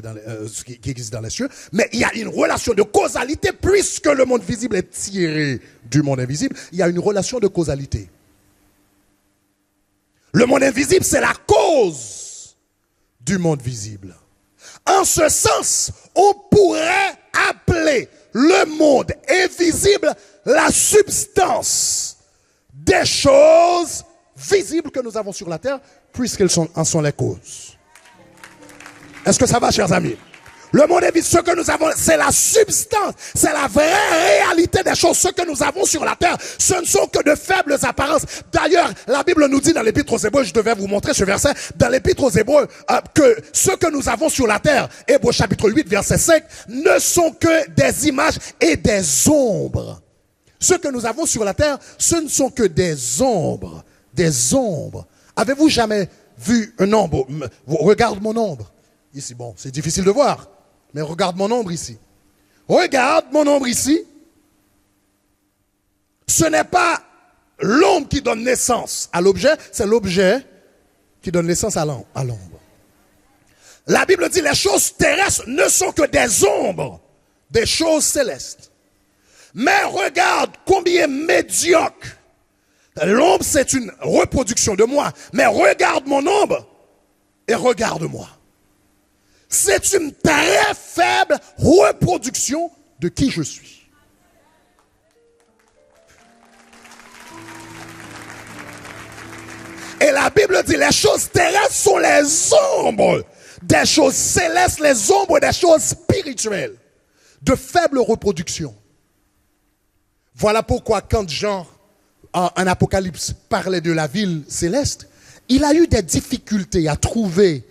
existe dans les cieux, mais il y a une relation de causalité puisque le monde visible est tiré du monde invisible. Il y a une relation de causalité. Le monde invisible, c'est la cause du monde visible. En ce sens, on pourrait appeler le monde invisible la substance des choses visibles que nous avons sur la terre, puisqu'elles en sont les causes. Est-ce que ça va, chers amis? Le monde invisible, ce que nous avons, c'est la substance, c'est la vraie réalité des choses. Ce que nous avons sur la terre, ce ne sont que de faibles apparences. D'ailleurs, la Bible nous dit dans l'Épître aux Hébreux, je devais vous montrer ce verset, dans l'Épître aux Hébreux, que ce que nous avons sur la terre, Hébreux chapitre 8, verset 5, ne sont que des images et des ombres. Ce que nous avons sur la terre, ce ne sont que des ombres. Des ombres. Avez-vous jamais vu un ombre? Regarde mon ombre. Ici, bon, c'est difficile de voir. Mais regarde mon ombre ici. Regarde mon ombre ici. Ce n'est pas l'ombre qui donne naissance à l'objet, c'est l'objet qui donne naissance à l'ombre. La Bible dit les choses terrestres ne sont que des ombres des choses célestes. Mais regarde combien médiocre. L'ombre, c'est une reproduction de moi. Mais regarde mon ombre et regarde-moi. C'est une très faible reproduction de qui je suis. Et la Bible dit les choses terrestres sont les ombres des choses célestes, les ombres des choses spirituelles, de faible reproduction. Voilà pourquoi quand Jean, en Apocalypse, parlait de la ville céleste, il a eu des difficultés à trouver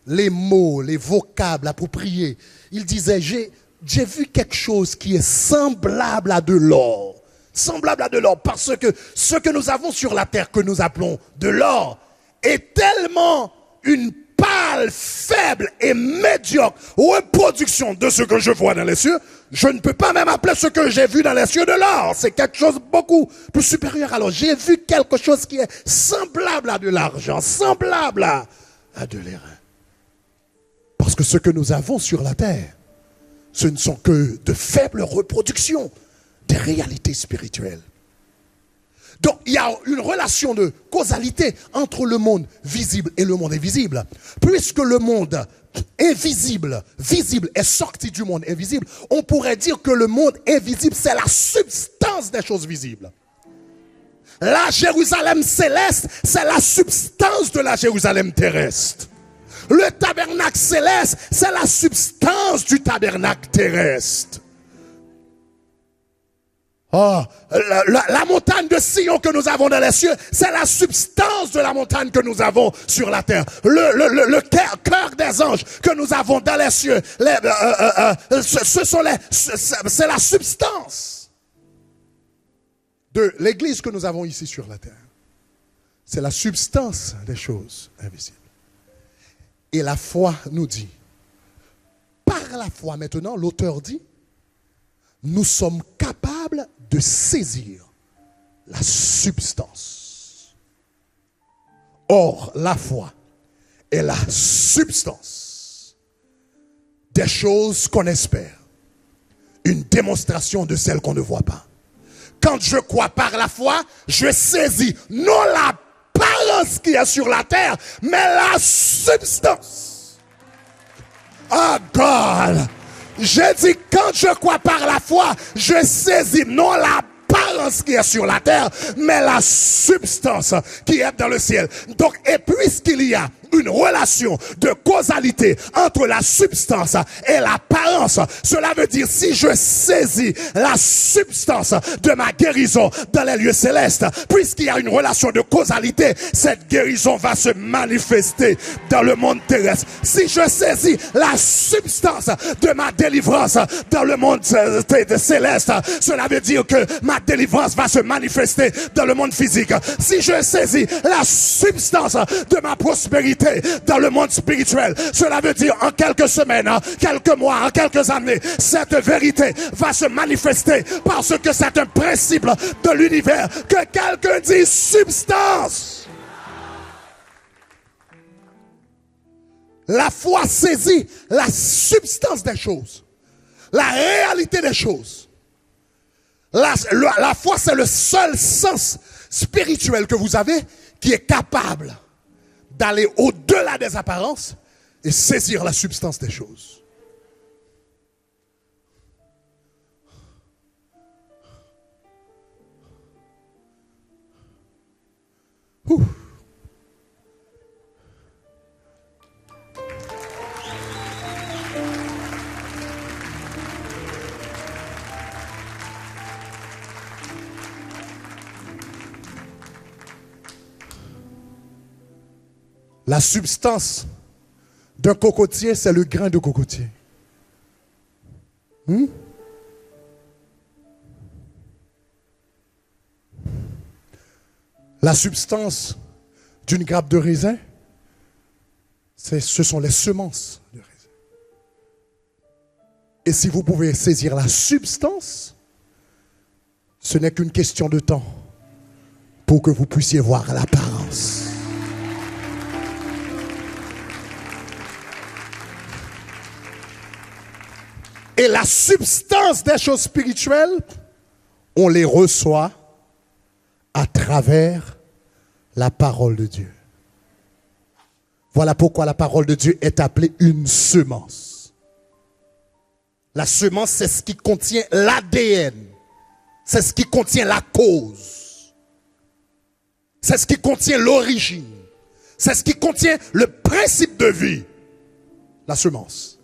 les mots, les vocables appropriés. Il disait, j'ai vu quelque chose qui est semblable à de l'or. Semblable à de l'or, parce que ce que nous avons sur la terre, que nous appelons de l'or, est tellement une pâle, faible et médiocre reproduction de ce que je vois dans les cieux. Je ne peux pas même appeler ce que j'ai vu dans les cieux de l'or. C'est quelque chose de beaucoup plus supérieur. Alors j'ai vu quelque chose qui est semblable à de l'argent, semblable à de l'airain. Parce que ce que nous avons sur la terre, ce ne sont que de faibles reproductions des réalités spirituelles. Donc, il y a une relation de causalité entre le monde visible et le monde invisible. Puisque le monde invisible, visible, est sorti du monde invisible, on pourrait dire que le monde invisible, c'est la substance des choses visibles. La Jérusalem céleste, c'est la substance de la Jérusalem terrestre. Le tabernacle céleste, c'est la substance du tabernacle terrestre. Oh, la montagne de Sion que nous avons dans les cieux, c'est la substance de la montagne que nous avons sur la terre. Le cœur des anges que nous avons dans les cieux, c'est la substance de l'église que nous avons ici sur la terre. C'est la substance des choses invisibles. Et la foi nous dit, par la foi maintenant, l'auteur dit, nous sommes capables de saisir la substance. Or, la foi est la substance des choses qu'on espère, une démonstration de celles qu'on ne voit pas. Quand je crois par la foi, je saisis non l'apparence qui est sur la terre, mais la substance. Oh God! J'ai dit, quand je crois par la foi, je saisis non l'apparence qui est sur la terre, mais la substance qui est dans le ciel. Donc, et puisqu'il y a une relation de causalité entre la substance et l'apparence, cela veut dire si je saisis la substance de ma guérison dans les lieux célestes, puisqu'il y a une relation de causalité, cette guérison va se manifester dans le monde terrestre. Si je saisis la substance de ma délivrance dans le monde céleste, cela veut dire que ma délivrance va se manifester dans le monde physique. Si je saisis la substance de ma prospérité dans le monde spirituel, cela veut dire en quelques semaines, en quelques mois, en quelques années, cette vérité va se manifester parce que c'est un principe de l'univers que quelqu'un dit substance. La foi saisit la substance des choses, la réalité des choses. La foi, c'est le seul sens spirituel que vous avez qui est capable d'aller au-delà des apparences et saisir la substance des choses. Ouh. La substance d'un cocotier, c'est le grain de cocotier. La substance d'une grappe de raisin, ce sont les semences de raisin. Et si vous pouvez saisir la substance, ce n'est qu'une question de temps pour que vous puissiez voir l'apparence. Et la substance des choses spirituelles, on les reçoit à travers la parole de Dieu. Voilà pourquoi la parole de Dieu est appelée une semence. La semence, c'est ce qui contient l'ADN. C'est ce qui contient la cause. C'est ce qui contient l'origine. C'est ce qui contient le principe de vie. La semence.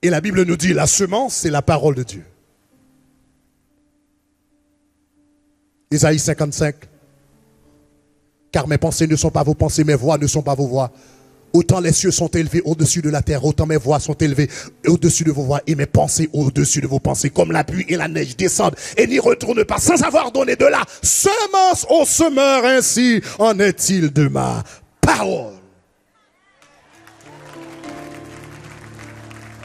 Et la Bible nous dit, la semence, c'est la parole de Dieu. Isaïe 55. Car mes pensées ne sont pas vos pensées, mes voix ne sont pas vos voix. Autant les cieux sont élevés au-dessus de la terre, autant mes voix sont élevées au-dessus de vos voix et mes pensées au-dessus de vos pensées. Comme la pluie et la neige descendent et n'y retournent pas sans avoir donné de la semence au semeur, ainsi en est-il de ma parole.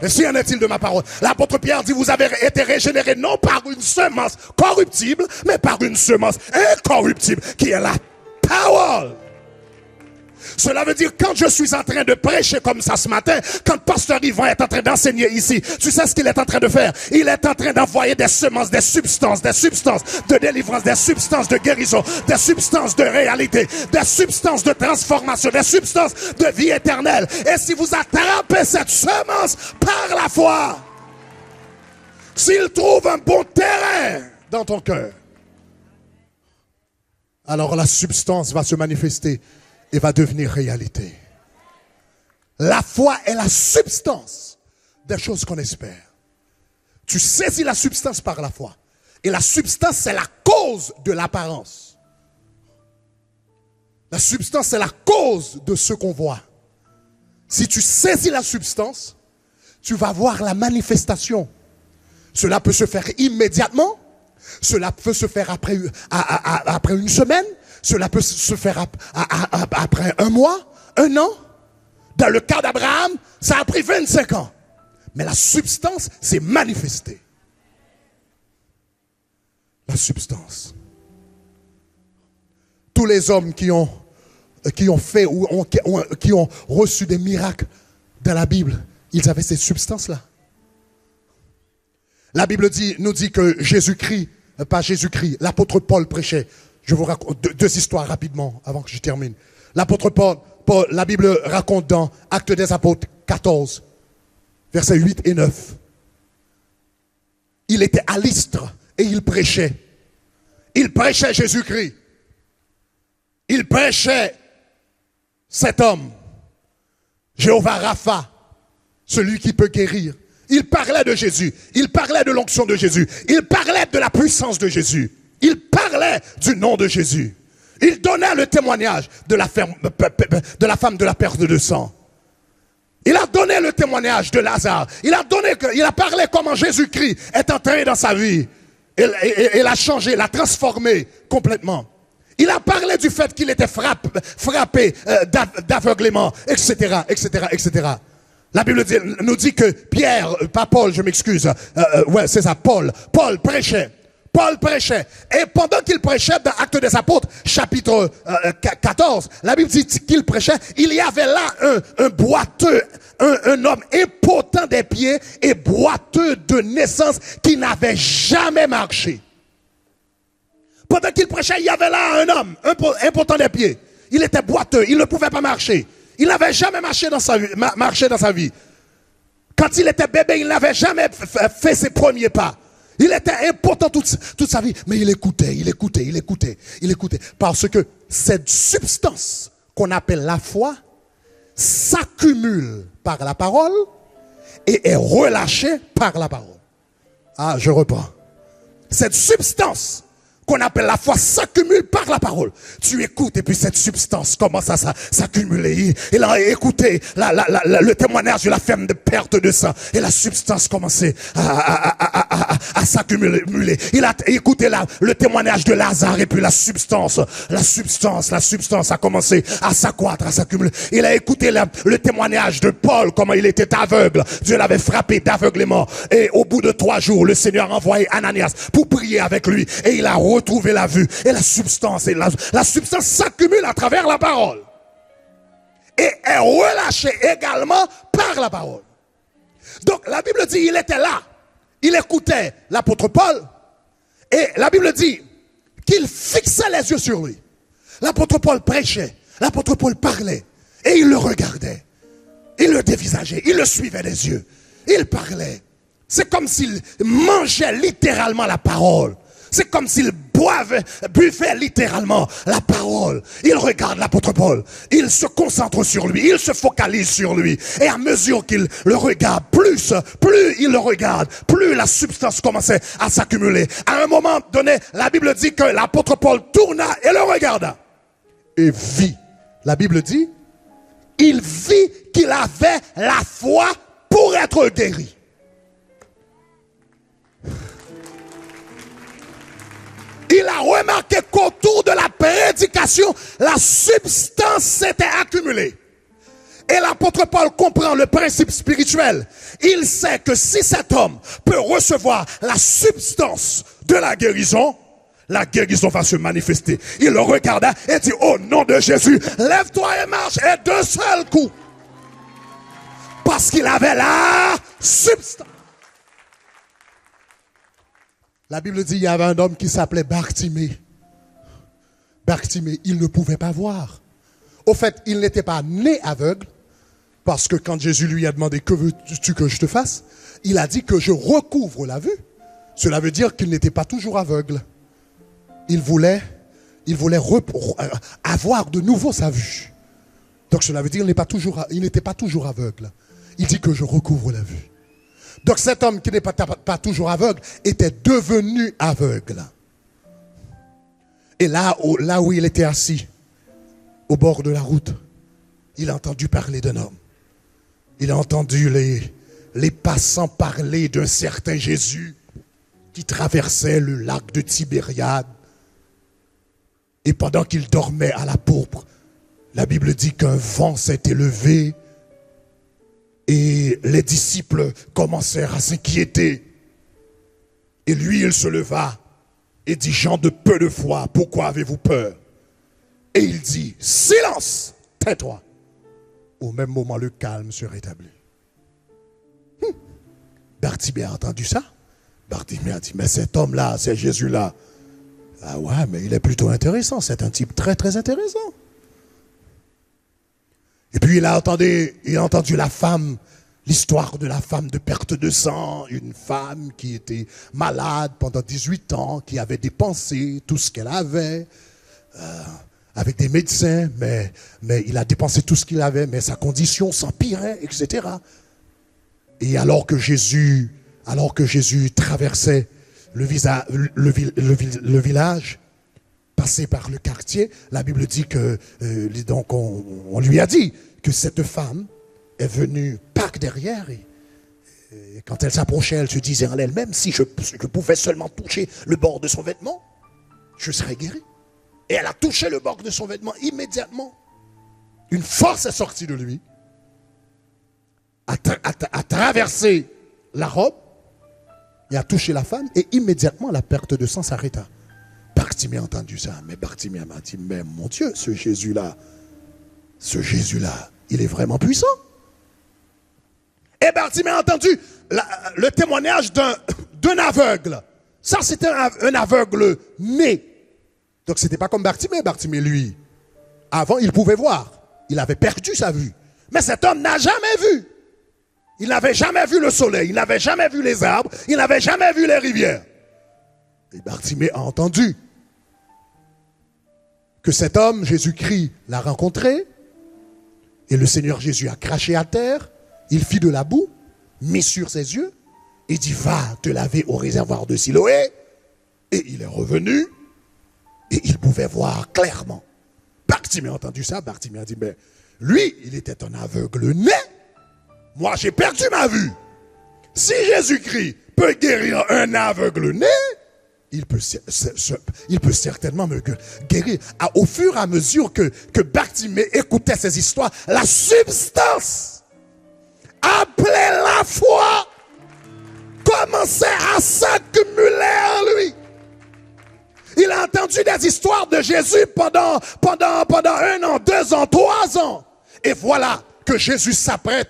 Ainsi en est-il de ma parole. L'apôtre Pierre dit, vous avez été régénérés non par une semence corruptible, mais par une semence incorruptible, qui est la parole. Cela veut dire, quand je suis en train de prêcher comme ça ce matin, quand Pasteur Yvan est en train d'enseigner ici, tu sais ce qu'il est en train de faire? Il est en train d'envoyer des semences, des substances de délivrance, des substances de guérison, des substances de réalité, des substances de transformation, des substances de vie éternelle. Et si vous attrapez cette semence par la foi, s'il trouve un bon terrain dans ton cœur, alors la substance va se manifester et va devenir réalité. La foi est la substance des choses qu'on espère. Tu saisis la substance par la foi. Et la substance, c'est la cause de l'apparence. La substance, c'est la cause de ce qu'on voit. Si tu saisis la substance, tu vas voir la manifestation. Cela peut se faire immédiatement. Cela peut se faire après une semaine. Cela peut se faire après un mois, un an. Dans le cas d'Abraham, ça a pris 25 ans. Mais la substance s'est manifestée. La substance. Tous les hommes qui ont fait ou qui ont reçu des miracles dans la Bible, ils avaient cette substance-là. La Bible nous dit que Jésus-Christ, pas Jésus-Christ, l'apôtre Paul prêchait. Je vous raconte deux histoires rapidement avant que je termine. L'apôtre Paul, la Bible raconte dans Actes des Apôtres 14, versets 8 et 9. Il était à Lystre et il prêchait. Il prêchait Jésus-Christ. Il prêchait cet homme, Jéhovah Rapha, celui qui peut guérir. Il parlait de Jésus. Il parlait de l'onction de Jésus. Il parlait de la puissance de Jésus. Il parlait du nom de Jésus. Il donnait le témoignage de la femme de la perte de sang. Il a donné le témoignage de Lazare. Il a parlé comment Jésus-Christ est entré dans sa vie. Et l'a changé, l'a transformé complètement. Il a parlé du fait qu'il était frappé d'aveuglement, etc., etc., etc. La Bible nous dit que Pierre, pas Paul, je m'excuse, ouais, c'est ça, Paul prêchait. Paul prêchait. Et pendant qu'il prêchait dans Actes des Apôtres, chapitre 14, la Bible dit qu'il prêchait. Il y avait là un boiteux, un homme impotent des pieds et boiteux de naissance qui n'avait jamais marché. Pendant qu'il prêchait, il y avait là un homme impotent des pieds. Il était boiteux, il ne pouvait pas marcher. Il n'avait jamais marché dans sa vie. Quand il était bébé, il n'avait jamais fait ses premiers pas. Il était impotent toute sa vie, mais il écoutait. Parce que cette substance qu'on appelle la foi s'accumule par la parole et est relâchée par la parole. Ah, je reprends. Cette substance qu'on appelle la foi s'accumule par la parole. Tu écoutes et puis cette substance commence à s'accumuler. Il a écouté le témoignage de la femme de perte de sang et la substance commençait à s'accumuler. Il a écouté le témoignage de Lazare et puis la substance a commencé à s'accroître, à s'accumuler. Il a écouté le témoignage de Paul, comment il était aveugle. Dieu l'avait frappé d'aveuglement. Et au bout de 3 jours, le Seigneur a envoyé Ananias pour prier avec lui. Et il a retrouvé la vue. Et la substance s'accumule à travers la parole. Et est relâchée également par la parole. Donc la Bible dit, il était là. Il écoutait l'apôtre Paul. Et la Bible dit qu'il fixait les yeux sur lui. L'apôtre Paul prêchait. L'apôtre Paul parlait. Et il le regardait. Il le dévisageait. Il le suivait des yeux. Il parlait. C'est comme s'il mangeait littéralement la parole. C'est comme s'il buvait littéralement la parole. Il regarde l'apôtre Paul. Il se concentre sur lui. Il se focalise sur lui. Et à mesure qu'il le regarde, plus il le regarde, plus la substance commençait à s'accumuler. À un moment donné, la Bible dit que l'apôtre Paul tourna et le regarda. Et vit. La Bible dit, il vit qu'il avait la foi pour être guéri. Il a remarqué qu'autour de la prédication, la substance s'était accumulée. Et l'apôtre Paul comprend le principe spirituel. Il sait que si cet homme peut recevoir la substance de la guérison va se manifester. Il le regarda et dit, au nom de Jésus, lève-toi et marche. Et d'un seul coup, parce qu'il avait la substance. La Bible dit, il y avait un homme qui s'appelait Bartimée. Bartimée, il ne pouvait pas voir. Au fait, il n'était pas né aveugle, parce que quand Jésus lui a demandé, que veux-tu que je te fasse? Il a dit que je recouvre la vue. Cela veut dire qu'il n'était pas toujours aveugle. Il voulait avoir de nouveau sa vue. Donc cela veut dire qu'il n'était pas toujours aveugle. Il dit que je recouvre la vue. Donc cet homme qui n'est pas toujours aveugle était devenu aveugle. Et là où il était assis, au bord de la route, il a entendu parler d'un homme. Il a entendu les passants parler d'un certain Jésus qui traversait le lac de Tibériade. Et pendant qu'il dormait à la pourpre, la Bible dit qu'un vent s'est élevé. Et les disciples commencèrent à s'inquiéter. Et lui, il se leva et dit, gens de peu de foi, pourquoi avez-vous peur? Et il dit, silence, tais-toi. Au même moment, le calme se rétablit. Bartimée a entendu ça. Bartimée a dit, mais cet homme-là, c'est Jésus-là. Ah ouais, mais il est plutôt intéressant. C'est un type très, très intéressant. Et puis il a entendu la femme, l'histoire de la femme de perte de sang, une femme qui était malade pendant 18 ans, qui avait dépensé tout ce qu'elle avait, avec des médecins, mais il a dépensé tout ce qu'il avait, mais sa condition s'empirait, etc. Et alors que Jésus traversait le village, passé par le quartier, la Bible dit que, donc on lui a dit que cette femme est venue par derrière et quand elle s'approchait, elle se disait en elle-même, si je pouvais seulement toucher le bord de son vêtement, je serais guéri. Et elle a touché le bord de son vêtement immédiatement. Une force est sortie de lui, a traversé la robe et a touché la femme et immédiatement la perte de sang s'arrêta. Bartimée a entendu ça, mais Bartimée m'a dit, mais mon Dieu, ce Jésus-là, il est vraiment puissant. Et Bartimée a entendu le témoignage d'un aveugle. Ça, c'était un aveugle né. Donc, c'était pas comme Bartimée. Bartimée, lui, avant, il pouvait voir. Il avait perdu sa vue. Mais cet homme n'a jamais vu. Il n'avait jamais vu le soleil. Il n'avait jamais vu les arbres. Il n'avait jamais vu les rivières. Et Bartimée a entendu que cet homme, Jésus-Christ, l'a rencontré. Et le Seigneur Jésus a craché à terre. Il fit de la boue, mis sur ses yeux. Et dit, va te laver au réservoir de Siloé. Et il est revenu. Et il pouvait voir clairement. Bartimée a entendu ça. Bartimée a dit, mais lui, il était un aveugle né. Moi, j'ai perdu ma vue. Si Jésus-Christ peut guérir un aveugle-né, il peut certainement me guérir. Au fur et à mesure que Bartimée écoutait ces histoires, la substance appelée la foi commençait à s'accumuler en lui. Il a entendu des histoires de Jésus pendant 1 an, 2 ans, 3 ans. Et voilà que Jésus s'apprête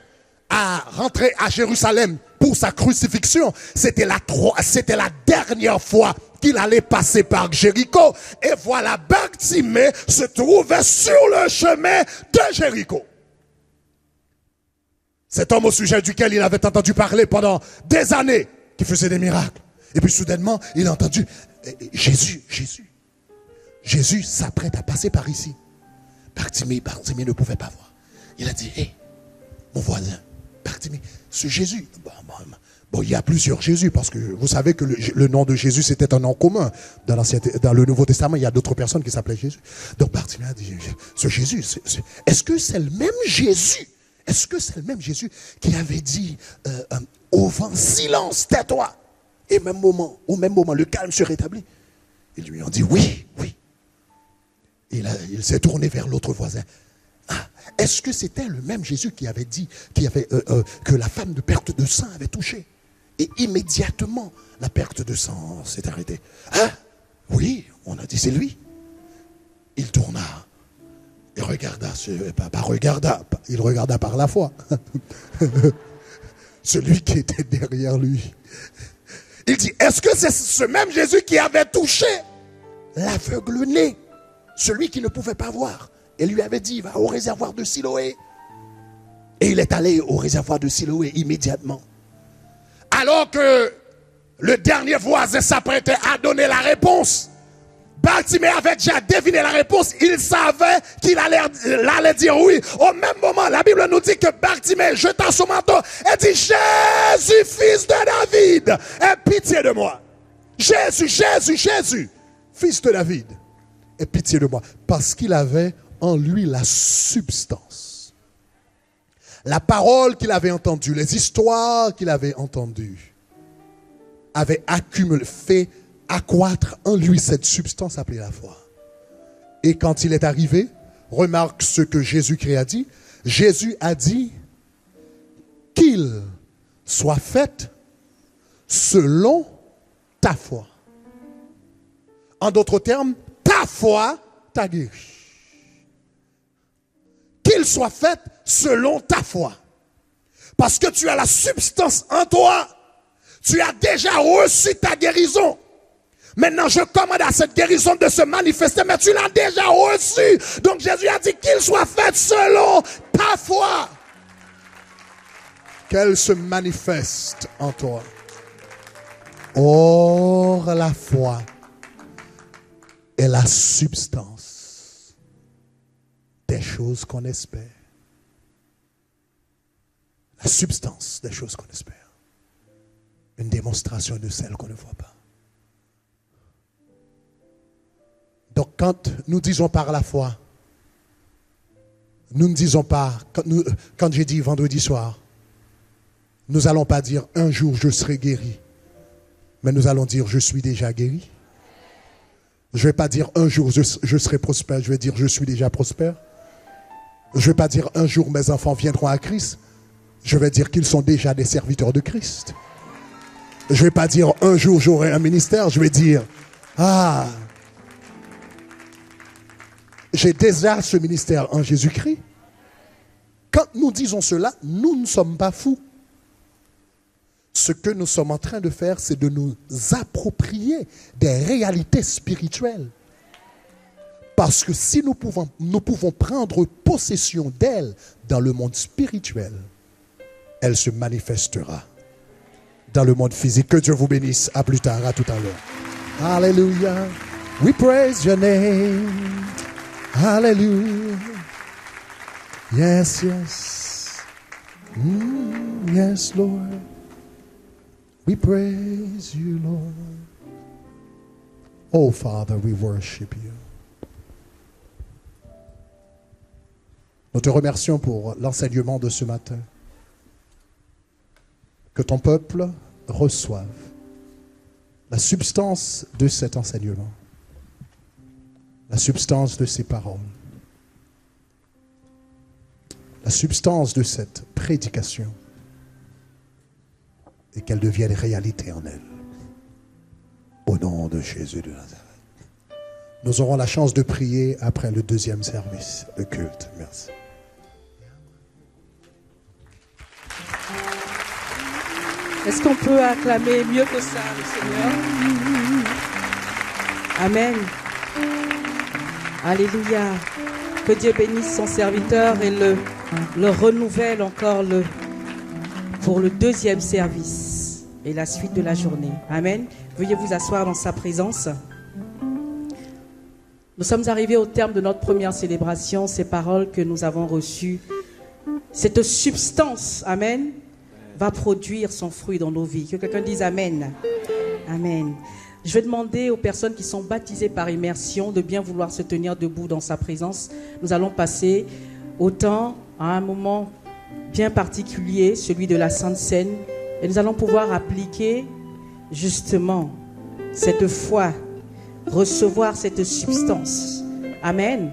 à rentrer à Jérusalem pour sa crucifixion. C'était la dernière fois qu'il allait passer par Jéricho. Et voilà, Bartimée se trouvait sur le chemin de Jéricho. Cet homme au sujet duquel il avait entendu parler pendant des années, qui faisait des miracles. Et puis soudainement, il a entendu Jésus s'apprête à passer par ici. Bartimée ne pouvait pas voir. Il a dit, hé, mon voisin, Bartimée, ce Jésus. Bon, il y a plusieurs Jésus, parce que vous savez que le nom de Jésus, c'était un nom commun. Dans le Nouveau Testament, il y a d'autres personnes qui s'appelaient Jésus. Donc Bartimée a dit, ce Jésus, est-ce que c'est le même Jésus? Est-ce que c'est le même Jésus qui avait dit au vent, silence, tais-toi? Et au même moment, le calme se rétablit. Ils lui ont dit oui. Il s'est tourné vers l'autre voisin. Ah, est-ce que c'était le même Jésus qui avait dit que la femme de perte de sang avait touché? Et immédiatement, la perte de sang s'est arrêtée. Ah, oui, on a dit c'est lui. Il tourna. Il regarda, il regarda par la foi. Celui qui était derrière lui. Il dit, est-ce que c'est ce même Jésus qui avait touché l'aveugle-né, celui qui ne pouvait pas voir, et lui avait dit, va au réservoir de Siloé. Et il est allé au réservoir de Siloé immédiatement. Alors que le dernier voisin s'apprêtait à donner la réponse, Bartimée avait déjà deviné la réponse. Il savait qu'il allait dire oui. Au même moment, la Bible nous dit que Bartimée jeta son manteau et dit, Jésus, fils de David, aie pitié de moi. Jésus, fils de David, aie pitié de moi. Parce qu'il avait en lui la substance. La parole qu'il avait entendue, les histoires qu'il avait entendues, avaient fait accroître en lui cette substance appelée la foi. Et quand il est arrivé, remarque ce que Jésus-Christ a dit. Jésus a dit qu'il soit fait selon ta foi. En d'autres termes, ta foi t'a guéri. Qu'il soit fait selon ta foi. Parce que tu as la substance en toi. Tu as déjà reçu ta guérison. Maintenant, je commande à cette guérison de se manifester, mais tu l'as déjà reçu. Donc Jésus a dit qu'il soit fait selon ta foi. Qu'elle se manifeste en toi. Or, la foi est la substance des choses qu'on espère. La substance des choses qu'on espère. Une démonstration de celles qu'on ne voit pas. Donc quand nous disons par la foi, nous ne disons pas, quand j'ai dit vendredi soir, nous n'allons pas dire un jour je serai guéri, mais nous allons dire je suis déjà guéri. Je ne vais pas dire un jour je serai prospère, je vais dire je suis déjà prospère. Je ne vais pas dire un jour mes enfants viendront à Christ, je vais dire qu'ils sont déjà des serviteurs de Christ. Je ne vais pas dire un jour j'aurai un ministère, je vais dire j'ai déjà ce ministère en Jésus-Christ. Quand nous disons cela, nous ne sommes pas fous. Ce que nous sommes en train de faire, c'est de nous approprier des réalités spirituelles. Parce que si nous pouvons prendre possession d'elles dans le monde spirituel, elle se manifestera dans le monde physique. Que Dieu vous bénisse. À plus tard, à tout à l'heure. Alléluia. We praise your name. Hallelujah. Yes, yes. Yes, Lord. We praise you, Lord. Oh, Father, we worship you. Nous te remercions pour l'enseignement de ce matin. Que ton peuple reçoivent la substance de cet enseignement, la substance de ces paroles, la substance de cette prédication, et qu'elle devienne réalité en elle. Au nom de Jésus de Nazareth. Nous aurons la chance de prier après le deuxième service, le culte. Merci. Est-ce qu'on peut acclamer mieux que ça le Seigneur? Amen. Alléluia. Que Dieu bénisse son serviteur et le renouvelle encore pour le deuxième service et la suite de la journée. Amen. Veuillez vous asseoir dans sa présence. Nous sommes arrivés au terme de notre première célébration. Ces paroles que nous avons reçues, cette substance, amen, va produire son fruit dans nos vies. Que quelqu'un dise amen. Amen. Je vais demander aux personnes qui sont baptisées par immersion de bien vouloir se tenir debout dans sa présence. Nous allons passer au temps, à un moment bien particulier, celui de la Sainte Seine. Et nous allons pouvoir appliquer justement cette foi, recevoir cette substance. Amen.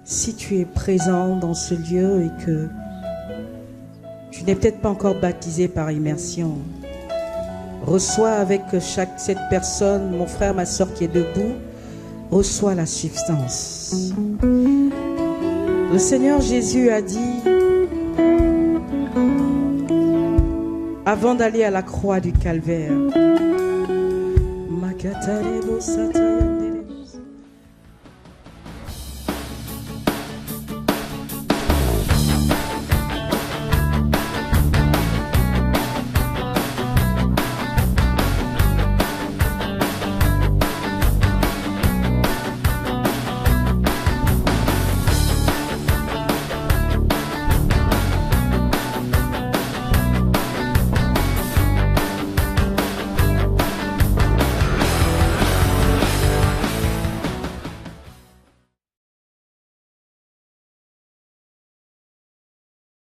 Si tu es présent dans ce lieu et que tu n'es peut-être pas encore baptisé par immersion, reçois avec cette personne, mon frère, ma soeur qui est debout, reçois la substance. Le Seigneur Jésus a dit, avant d'aller à la croix du Calvaire,